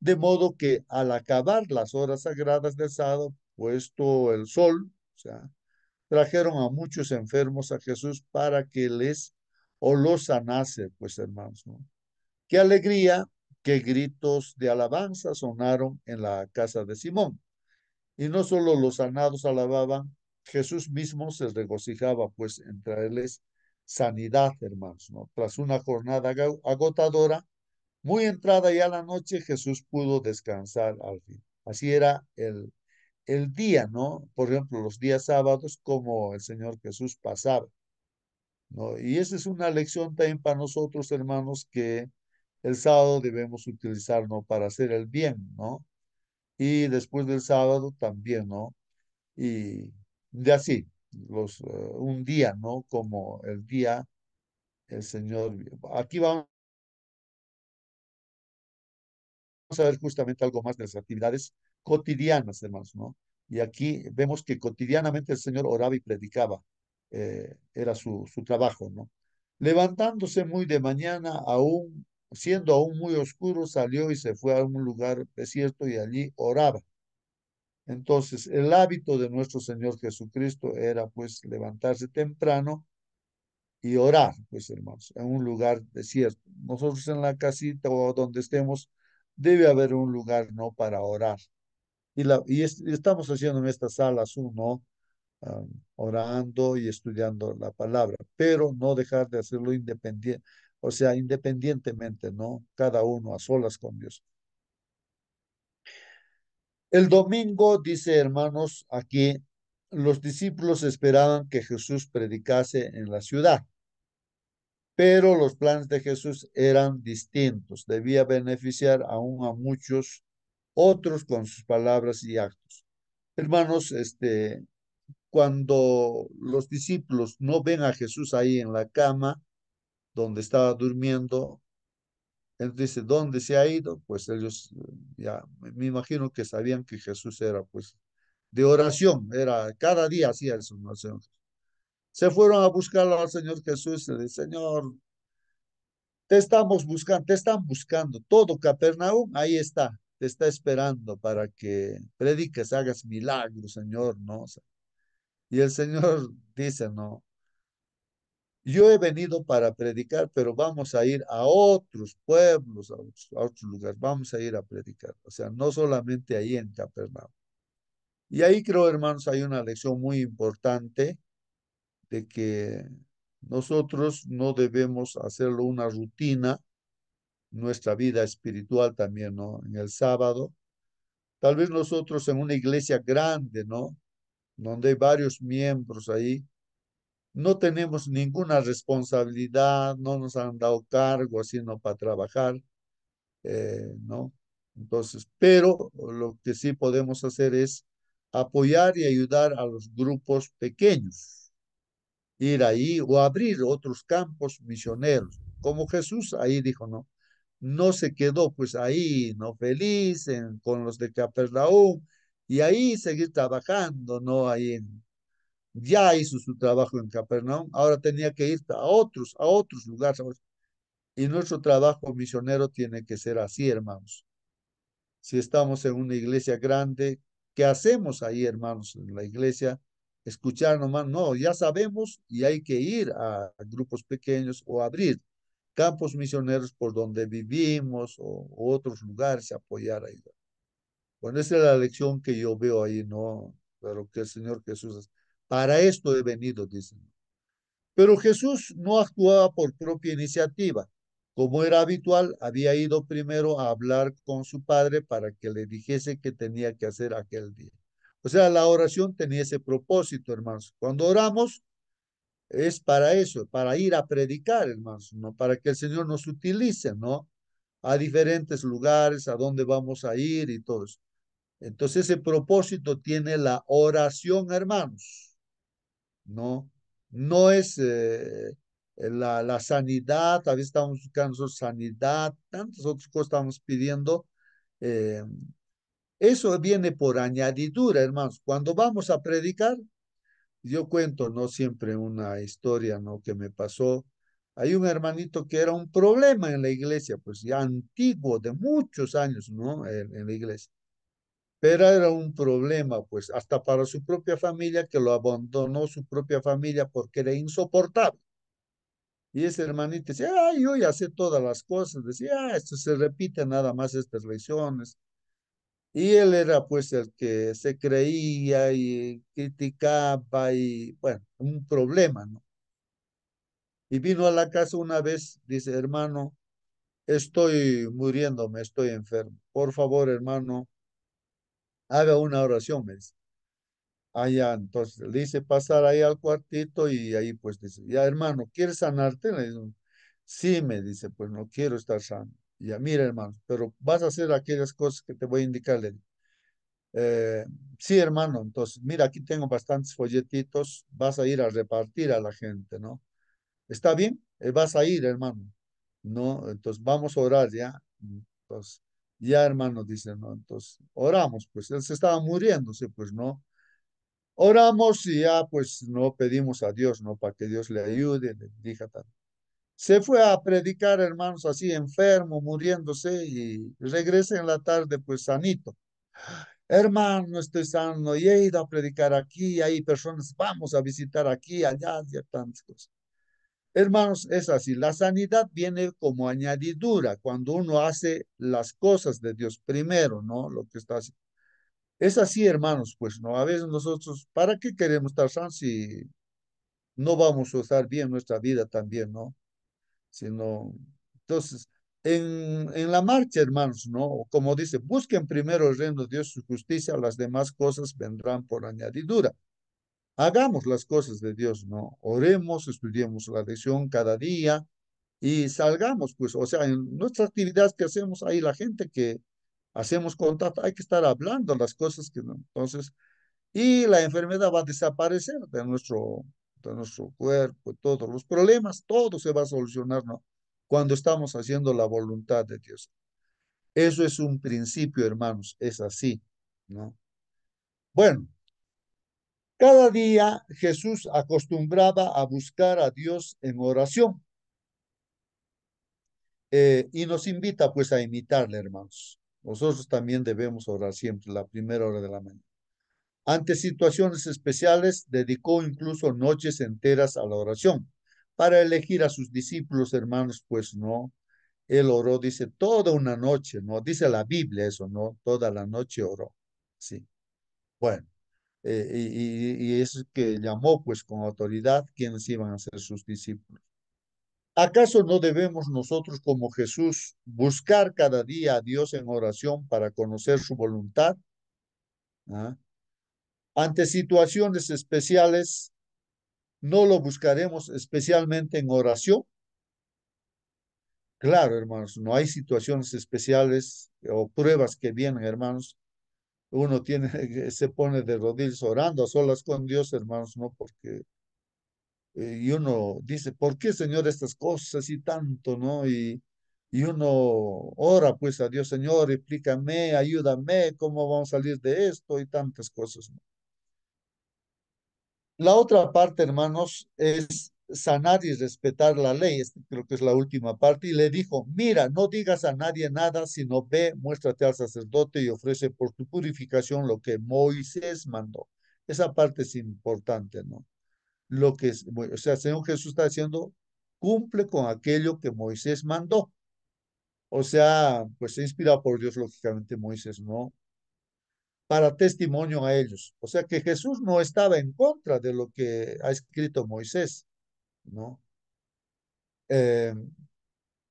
de modo que al acabar las horas sagradas del sábado, puesto el sol, o sea, trajeron a muchos enfermos a Jesús para que les o los sanase, pues hermanos, ¿no? Qué alegría, qué gritos de alabanza sonaron en la casa de Simón. Y no solo los sanados alababan, Jesús mismo se regocijaba pues en traerles sanidad, hermanos, ¿no? Tras una jornada agotadora, muy entrada ya la noche, Jesús pudo descansar al fin. Así era el día, ¿no? Por ejemplo, los días sábados, como el Señor Jesús pasaba, ¿no? Y esa es una lección también para nosotros, hermanos, que el sábado debemos utilizar, ¿no? Para hacer el bien, ¿no? Y después del sábado también, ¿no? Y de así, un día, ¿no? Como el día, el Señor. Aquí vamos a ver justamente algo más de las actividades cotidianas, hermanos, ¿no? Y aquí vemos que cotidianamente el Señor oraba y predicaba. Era su trabajo, ¿no? Levantándose muy de mañana, aún, siendo aún muy oscuro, salió y se fue a un lugar desierto y allí oraba. Entonces, el hábito de nuestro Señor Jesucristo era pues levantarse temprano y orar, pues hermanos, en un lugar desierto. Nosotros en la casita o donde estemos, debe haber un lugar, ¿no? Para orar. Y estamos haciendo en estas salas uno, orando y estudiando la palabra, pero no dejar de hacerlo independiente, o sea, independientemente, ¿no? Cada uno a solas con Dios. El domingo, dice hermanos, aquí los discípulos esperaban que Jesús predicase en la ciudad, pero los planes de Jesús eran distintos. Debía beneficiar aún a muchos otros con sus palabras y actos. Hermanos, cuando los discípulos no ven a Jesús ahí en la cama donde estaba durmiendo, él dice, ¿dónde se ha ido? Pues ellos ya me imagino que sabían que Jesús era pues de oración, era cada día hacía eso, ¿no? Se fueron a buscarlo al Señor Jesús y le dice, Señor, te están buscando, todo Capernaum, ahí está, te está esperando para que prediques, hagas milagros, Señor, ¿no? O sea, y el Señor dice, no, yo he venido para predicar, pero vamos a ir a otros pueblos, a otros lugares, vamos a ir a predicar, o sea, no solamente ahí en Capernaum. Y ahí creo, hermanos, hay una lección muy importante de que nosotros no debemos hacerlo una rutina, nuestra vida espiritual también, ¿no? En el sábado, tal vez nosotros en una iglesia grande, ¿no? Donde hay varios miembros ahí, no tenemos ninguna responsabilidad, no nos han dado cargo así, ¿no? Para trabajar, ¿no? Entonces, pero lo que sí podemos hacer es apoyar y ayudar a los grupos pequeños, ir ahí o abrir otros campos misioneros. Como Jesús ahí dijo, ¿no? No se quedó pues ahí, ¿no? Feliz con los de Capernaum y ahí seguir trabajando, ¿no? Ya hizo su trabajo en Capernaum, ahora tenía que ir a otros lugares. Y nuestro trabajo misionero tiene que ser así, hermanos. Si estamos en una iglesia grande, ¿qué hacemos ahí, hermanos, en la iglesia? Escuchar nomás, no, ya sabemos y hay que ir a grupos pequeños o abrir campos misioneros por donde vivimos o otros lugares, apoyar ahí. Bueno, esa es la lección que yo veo ahí, ¿no? Pero que el Señor Jesús, para esto he venido, dicen. Pero Jesús no actuaba por propia iniciativa. Como era habitual, había ido primero a hablar con su padre para que le dijese qué tenía que hacer aquel día. O sea, la oración tenía ese propósito, hermanos. Cuando oramos es para eso, para ir a predicar, hermanos, ¿no? Para que el Señor nos utilice, ¿no? A diferentes lugares, a dónde vamos a ir y todo eso. Entonces, ese propósito tiene la oración, hermanos. No, no es la sanidad, a veces estamos buscando sanidad, tantas otras cosas estamos pidiendo. eh, Eso viene por añadidura, hermanos. Cuando vamos a predicar, yo cuento, no siempre una historia, ¿no? Que me pasó. Hay un hermanito que era un problema en la iglesia, pues ya antiguo, de muchos años, ¿no? En la iglesia. Pero era un problema, pues, hasta para su propia familia, que lo abandonó su propia familia porque era insoportable. Y ese hermanito decía, ay, yo ya sé todas las cosas. Decía, esto se repite nada más estas lecciones. Y él era, pues, el que se creía y criticaba y, bueno, un problema, ¿no? Y vino a la casa una vez, dice, hermano, estoy muriéndome, estoy enfermo. Por favor, hermano, haga una oración, me dice. Allá, entonces le dice pasar ahí al cuartito y ahí pues dice, ya hermano, ¿quieres sanarte? Le digo, sí, me dice, pues no quiero estar sano. Ya, mira hermano, pero vas a hacer aquellas cosas que te voy a indicar. Le digo. "Eh, sí, hermano, entonces, mira, aquí tengo bastantes folletitos, vas a ir a repartir a la gente, ¿no? ¿Está bien? Vas a ir, hermano. No, entonces vamos a orar ya. Entonces, ya hermano, dice, ¿no? Entonces, oramos, pues él se estaba muriéndose, pues no. Oramos y ya pues no pedimos a Dios, ¿no? Para que Dios le ayude, le dirija tal. Se fue a predicar, hermanos, así enfermo, muriéndose y regresa en la tarde pues sanito. Hermano, estoy sano y he ido a predicar aquí, hay personas, vamos a visitar aquí, allá, y tantas cosas. Hermanos, es así, la sanidad viene como añadidura cuando uno hace las cosas de Dios primero, ¿no? Lo que está haciendo. Es así, hermanos, pues, ¿no? A veces nosotros, ¿para qué queremos estar sanos si no vamos a usar bien nuestra vida también, ¿no? Sino, entonces, en la marcha, hermanos, ¿no? Como dice, busquen primero el reino de Dios, su justicia, las demás cosas vendrán por añadidura. Hagamos las cosas de Dios, ¿no? Oremos, estudiemos la lección cada día y salgamos, pues, o sea, en nuestras actividades que hacemos ahí, la gente que hacemos contacto, hay que estar hablando las cosas que, ¿no? Entonces, y la enfermedad va a desaparecer de nuestro cuerpo, todos los problemas, todo se va a solucionar, ¿no? Cuando estamos haciendo la voluntad de Dios. Eso es un principio, hermanos, es así, ¿no? Bueno, cada día Jesús acostumbraba a buscar a Dios en oración y nos invita pues a imitarle, hermanos. Nosotros también debemos orar siempre la primera hora de la mañana. Ante situaciones especiales, dedicó incluso noches enteras a la oración para elegir a sus discípulos, hermanos, pues no. Él oró, dice, toda una noche, ¿no? Dice la Biblia eso, ¿no? Toda la noche oró. Sí. Bueno, y es que llamó, pues, con autoridad quienes iban a ser sus discípulos. ¿Acaso no debemos nosotros, como Jesús, buscar cada día a Dios en oración para conocer su voluntad? ¿Ah? Ante situaciones especiales, ¿no lo buscaremos especialmente en oración? Claro, hermanos, no hay situaciones especiales o pruebas que vienen, hermanos. uno tiene, se pone de rodillas orando a solas con Dios, hermanos, ¿no? Porque, y uno dice, ¿por qué, Señor, estas cosas y tanto, ¿no? Y uno ora pues a Dios, Señor, explícame, ayúdame, ¿cómo vamos a salir de esto? Y tantas cosas, ¿no? La otra parte, hermanos, es sanar y respetar la ley. Este creo que es la última parte. Y le dijo, mira, no digas a nadie nada, sino ve, muéstrate al sacerdote y ofrece por tu purificación lo que Moisés mandó. Esa parte es importante, ¿no? Lo que es, o sea, el Señor Jesús está diciendo, cumple con aquello que Moisés mandó. O sea, pues se inspira por Dios, lógicamente, Moisés, ¿no? Para testimonio a ellos. O sea que Jesús no estaba en contra de lo que ha escrito Moisés, ¿no? Eh,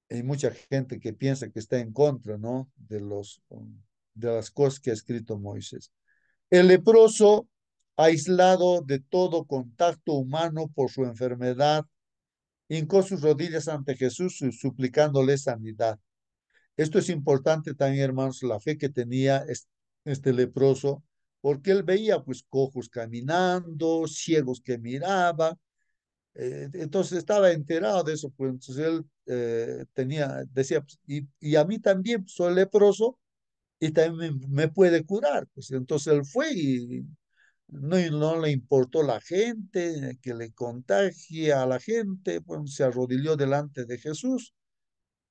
hay mucha gente que piensa que está en contra, ¿no? De las cosas que ha escrito Moisés. El leproso, aislado de todo contacto humano por su enfermedad, hincó sus rodillas ante Jesús suplicándole sanidad. Esto es importante también, hermanos, la fe que tenía este leproso, porque él veía pues cojos caminando, ciegos que miraba, entonces estaba enterado de eso, pues entonces él decía, pues, y a mí también pues, soy leproso y también me puede curar, pues entonces él fue y no le importó la gente, que le contagie a la gente, pues se arrodilló delante de Jesús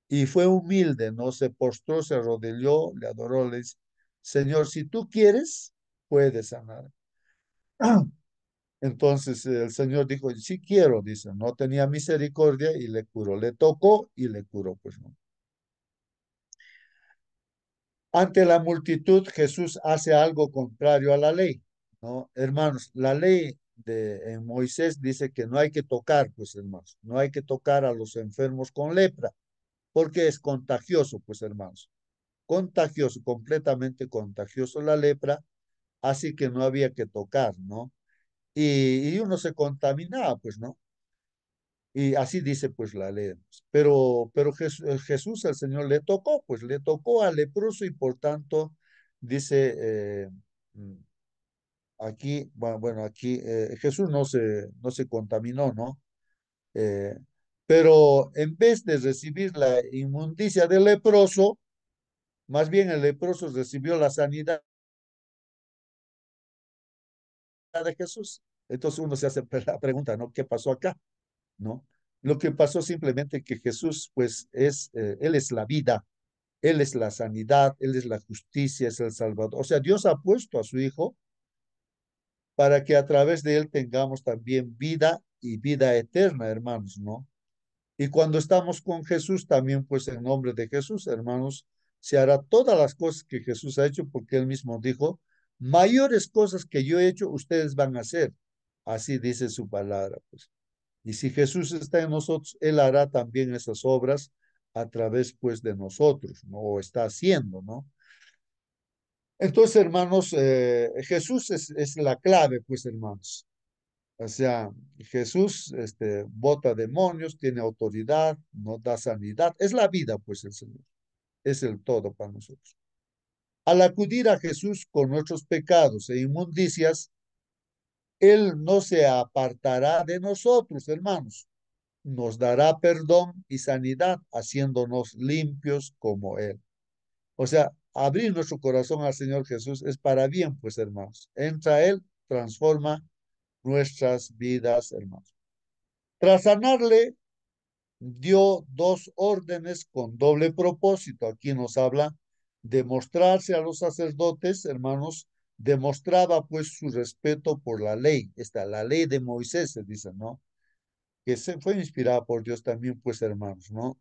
y fue humilde, no se postró, se arrodilló, le adoró, le dice, Señor, si tú quieres, puedes sanar. Entonces el Señor dijo, sí quiero, dice, no tenía misericordia y le curó, le tocó y le curó, pues no. Ante la multitud, Jesús hace algo contrario a la ley, ¿no? Hermanos, la ley en Moisés dice que no hay que tocar, pues hermanos, no hay que tocar a los enfermos con lepra, porque es contagioso, pues hermanos, contagioso, completamente contagioso la lepra, así que no había que tocar, ¿no? Y uno se contaminaba, pues, ¿no? Y así dice pues la ley. Pero Jesús, el Señor, le tocó, pues le tocó al leproso y por tanto dice mm, aquí, bueno, aquí Jesús no se contaminó, ¿no? Eh, pero en vez de recibir la inmundicia del leproso, más bien el leproso recibió la sanidad de Jesús. Entonces uno se hace la pregunta, ¿no? ¿Qué pasó acá? ¿No? Lo que pasó simplemente que Jesús, pues, Él es la vida, Él es la sanidad, Él es la justicia, es el Salvador. O sea, Dios ha puesto a su Hijo para que a través de Él tengamos también vida y vida eterna, hermanos, ¿no? Y cuando estamos con Jesús, también, pues, en nombre de Jesús, hermanos, se hará todas las cosas que Jesús ha hecho, porque Él mismo dijo, mayores cosas que yo he hecho, ustedes van a hacer. Así dice su palabra, pues. Y si Jesús está en nosotros, Él hará también esas obras a través, pues, de nosotros, ¿no? O está haciendo, ¿no? Entonces, hermanos, Jesús es la clave, pues, hermanos. O sea, Jesús, bota demonios, tiene autoridad, nos da sanidad. Es la vida, pues, el Señor. Es el todo para nosotros. Al acudir a Jesús con nuestros pecados e inmundicias, Él no se apartará de nosotros, hermanos. Nos dará perdón y sanidad, haciéndonos limpios como Él. O sea, abrir nuestro corazón al Señor Jesús es para bien, pues, hermanos. Entra Él, transforma nuestras vidas, hermanos. Tras sanarle, dio dos órdenes con doble propósito. Aquí nos habla de mostrarse a los sacerdotes, hermanos, demostraba pues su respeto por la ley. La ley de Moisés, se dice, ¿no? Que se fue inspirada por Dios también, pues, hermanos, ¿no?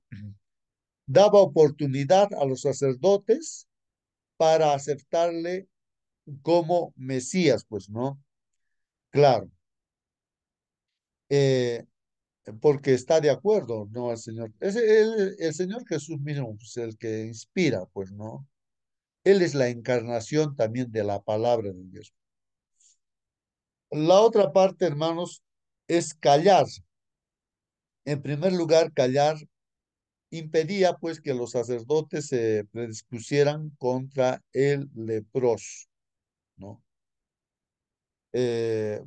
Daba oportunidad a los sacerdotes para aceptarle como Mesías, pues, ¿no? Claro, eh, porque está de acuerdo, ¿no? El Señor, el Señor Jesús mismo, pues, el que inspira, pues, ¿no? Él es la encarnación también de la palabra de Dios. La otra parte, hermanos, es callar. En primer lugar, callar impedía pues que los sacerdotes se predispusieran contra el leproso. ¿no?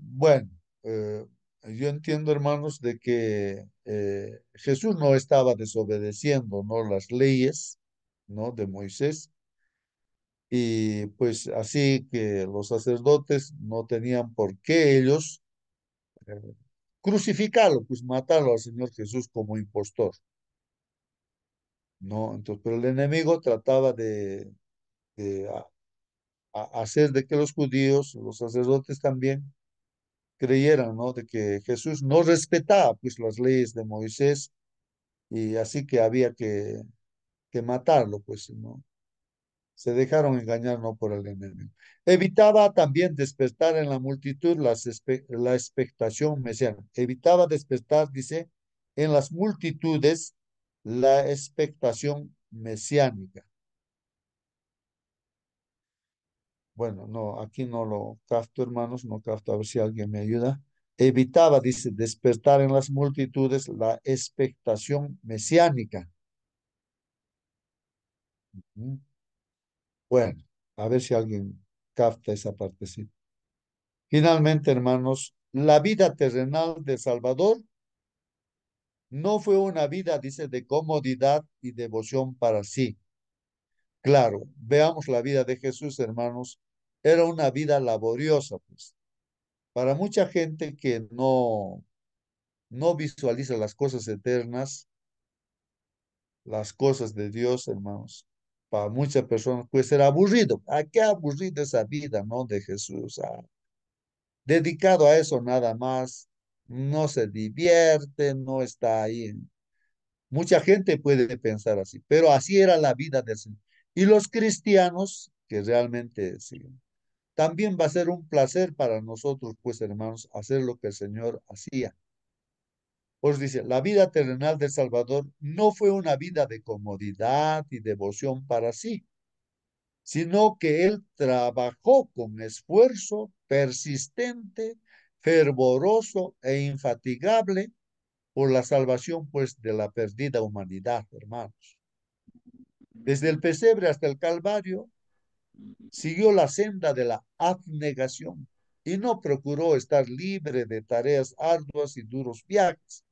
Bueno, eh, yo entiendo, hermanos, de que Jesús no estaba desobedeciendo, ¿no? Las leyes, ¿no? De Moisés. Y pues así que los sacerdotes no tenían por qué ellos eh, crucificarlo, pues matarlo al Señor Jesús como impostor, ¿no? Entonces, pero el enemigo trataba de hacer de que los judíos, los sacerdotes también, creyeran, ¿no? De que Jesús no respetaba, pues, las leyes de Moisés y así que había que matarlo, pues, ¿no? Se dejaron engañar, ¿no? Por el enemigo. Evitaba también despertar en la multitud la expectación mesiánica. Evitaba despertar, dice, en las multitudes la expectación mesiánica. Bueno, no, aquí no lo capto, hermanos, no capto, a ver si alguien me ayuda. Evitaba, dice, despertar en las multitudes la expectación mesiánica. ¿Mm? Bueno, a ver si alguien capta esa partecita. Finalmente, hermanos, la vida terrenal de Salvador no fue una vida, dice, de comodidad y devoción para sí. Claro, veamos la vida de Jesús, hermanos, era una vida laboriosa, pues. Para mucha gente que no visualiza las cosas eternas, las cosas de Dios, hermanos, para muchas personas puede ser aburrido. ¿A qué aburrida esa vida, no? De Jesús. Dedicado a eso nada más, no se divierte, no está ahí. Mucha gente puede pensar así, pero así era la vida del Señor. Y los cristianos, que realmente sí, también va a ser un placer para nosotros, pues hermanos, hacer lo que el Señor hacía. Pues dice, la vida terrenal del Salvador no fue una vida de comodidad y devoción para sí, sino que él trabajó con esfuerzo persistente, fervoroso e infatigable por la salvación, pues, de la perdida humanidad, hermanos. Desde el pesebre hasta el Calvario, siguió la senda de la abnegación y no procuró estar libre de tareas arduas y duros viajes,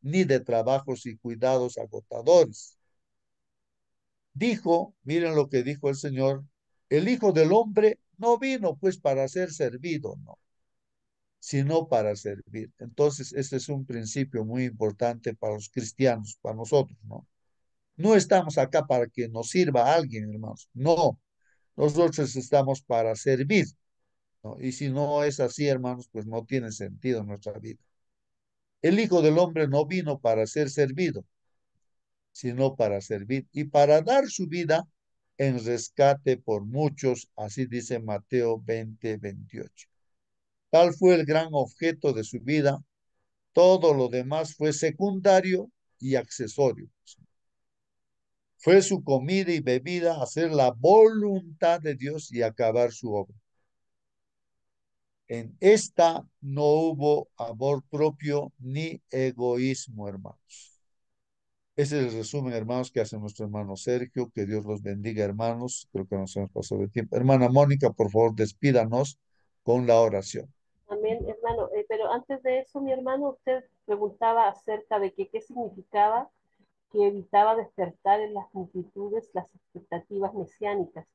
ni de trabajos y cuidados agotadores. Dijo, miren lo que dijo el Señor, el Hijo del Hombre no vino pues para ser servido, no, sino para servir. Entonces, este es un principio muy importante para los cristianos, para nosotros, ¿no? No estamos acá para que nos sirva alguien, hermanos. No, nosotros estamos para servir, ¿no? Y si no es así, hermanos, pues no tiene sentido nuestra vida. El Hijo del Hombre no vino para ser servido, sino para servir y para dar su vida en rescate por muchos, así dice Mateo 20:28. Tal fue el gran objeto de su vida, todo lo demás fue secundario y accesorio. Fue su comida y bebida hacer la voluntad de Dios y acabar su obra. En esta no hubo amor propio ni egoísmo, hermanos. Ese es el resumen, hermanos, que hace nuestro hermano Sergio. Que Dios los bendiga, hermanos. Creo que nos hemos pasado de tiempo. Hermana Mónica, por favor, despídanos con la oración. Amén, hermano. Pero antes de eso, mi hermano, usted preguntaba acerca de que qué significaba que evitaba despertar en las multitudes las expectativas mesiánicas.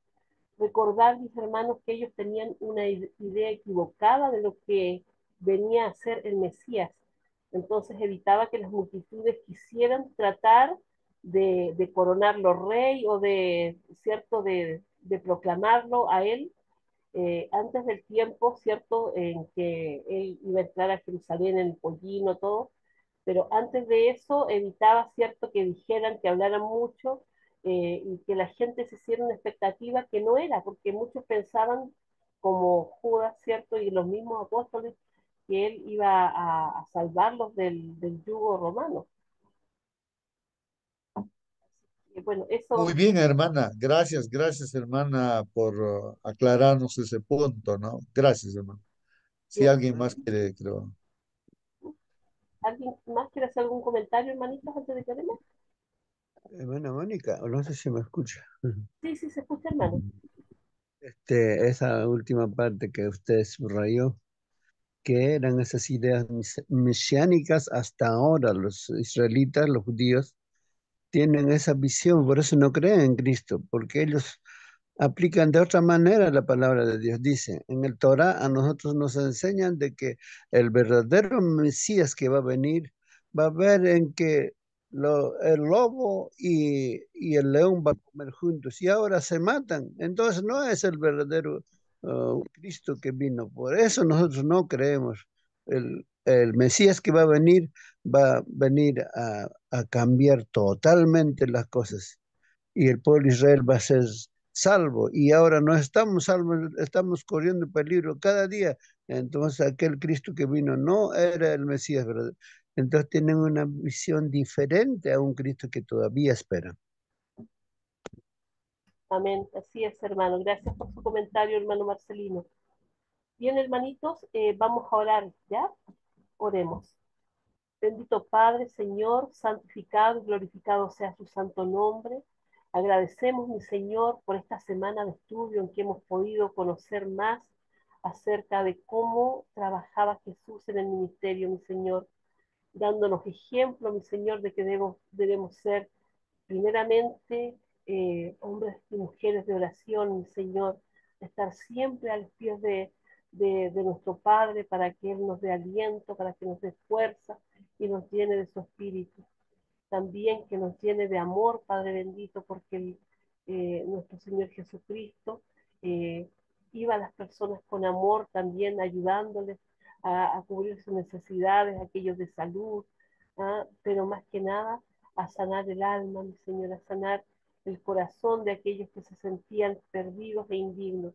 Recordar, mis hermanos, que ellos tenían una idea equivocada de lo que venía a ser el Mesías. Entonces evitaba que las multitudes quisieran tratar de coronarlo rey o de, ¿cierto?, de proclamarlo a él antes del tiempo, ¿cierto?, en que él iba a entrar a Jerusalén en el pollino, todo, pero antes de eso evitaba, ¿cierto?, que dijeran, que hablaran mucho y que la gente se hiciera una expectativa que no era, porque muchos pensaban, como Judas, ¿cierto?, y los mismos apóstoles, que él iba a salvarlos del yugo romano. Y bueno, Muy eso, bien, hermana. Gracias, gracias, hermana, por aclararnos ese punto, ¿no? Gracias, hermano. Si bien, alguien más quiere, creo. ¿alguien más quiere hacer algún comentario, hermanitas, antes de que oremos? Hermana Mónica, o no sé si me escucha. Sí, sí, se escucha, hermano. Esa última parte que usted subrayó, que eran esas ideas mesiánicas hasta ahora, los israelitas, los judíos, tienen esa visión, por eso no creen en Cristo, porque ellos aplican de otra manera la palabra de Dios. Dice, en el Torah a nosotros nos enseñan de que el verdadero Mesías que va a venir va a ver en que el lobo y el león van a comer juntos y ahora se matan. Entonces no es el verdadero Cristo que vino. Por eso nosotros no creemos. El Mesías que va a venir a cambiar totalmente las cosas y el pueblo de Israel va a ser salvo. Y ahora no estamos salvos, estamos corriendo peligro cada día. Entonces aquel Cristo que vino no era el Mesías, ¿verdad? Entonces tienen una visión diferente a un Cristo que todavía espera. Amén. Así es, hermano. Gracias por su comentario, hermano Marcelino. Bien, hermanitos, vamos a orar, ¿ya? Oremos. Bendito Padre, Señor, santificado y glorificado sea su santo nombre. Agradecemos, mi Señor, por esta semana de estudio en que hemos podido conocer más acerca de cómo trabajaba Jesús en el ministerio, mi Señor, dándonos ejemplo, mi Señor, de que debemos ser primeramente hombres y mujeres de oración, mi Señor, estar siempre a los pies de nuestro Padre para que Él nos dé aliento, para que nos dé fuerza y nos llene de su espíritu. También que nos llene de amor, Padre bendito, porque nuestro Señor Jesucristo eh, iba a las personas con amor, también ayudándoles a cubrir sus necesidades, aquellos de salud, pero más que nada a sanar el alma, mi Señor, a sanar el corazón de aquellos que se sentían perdidos e indignos,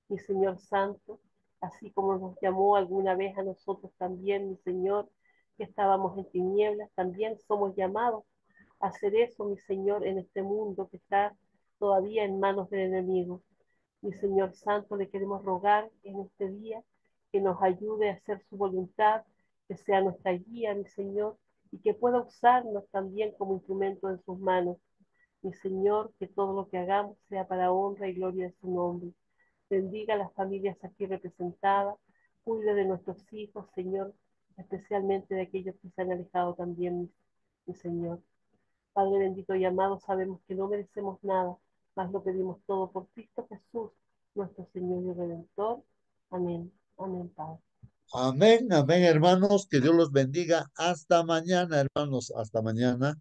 mi Señor Santo, así como nos llamó alguna vez a nosotros también, mi Señor, que estábamos en tinieblas, también somos llamados a hacer eso, mi Señor, en este mundo que está todavía en manos del enemigo. Mi Señor Santo, le queremos rogar en este día que nos ayude a hacer su voluntad, que sea nuestra guía, mi Señor, y que pueda usarnos también como instrumento en sus manos. Mi Señor, que todo lo que hagamos sea para honra y gloria de su nombre. Bendiga a las familias aquí representadas, cuide de nuestros hijos, Señor, especialmente de aquellos que se han alejado también, mi Señor. Padre bendito y amado, sabemos que no merecemos nada, mas lo pedimos todo por Cristo Jesús, nuestro Señor y Redentor. Amén. Amén, Padre. Amén, amén, hermanos. Que Dios los bendiga. Hasta mañana, hermanos. Hasta mañana.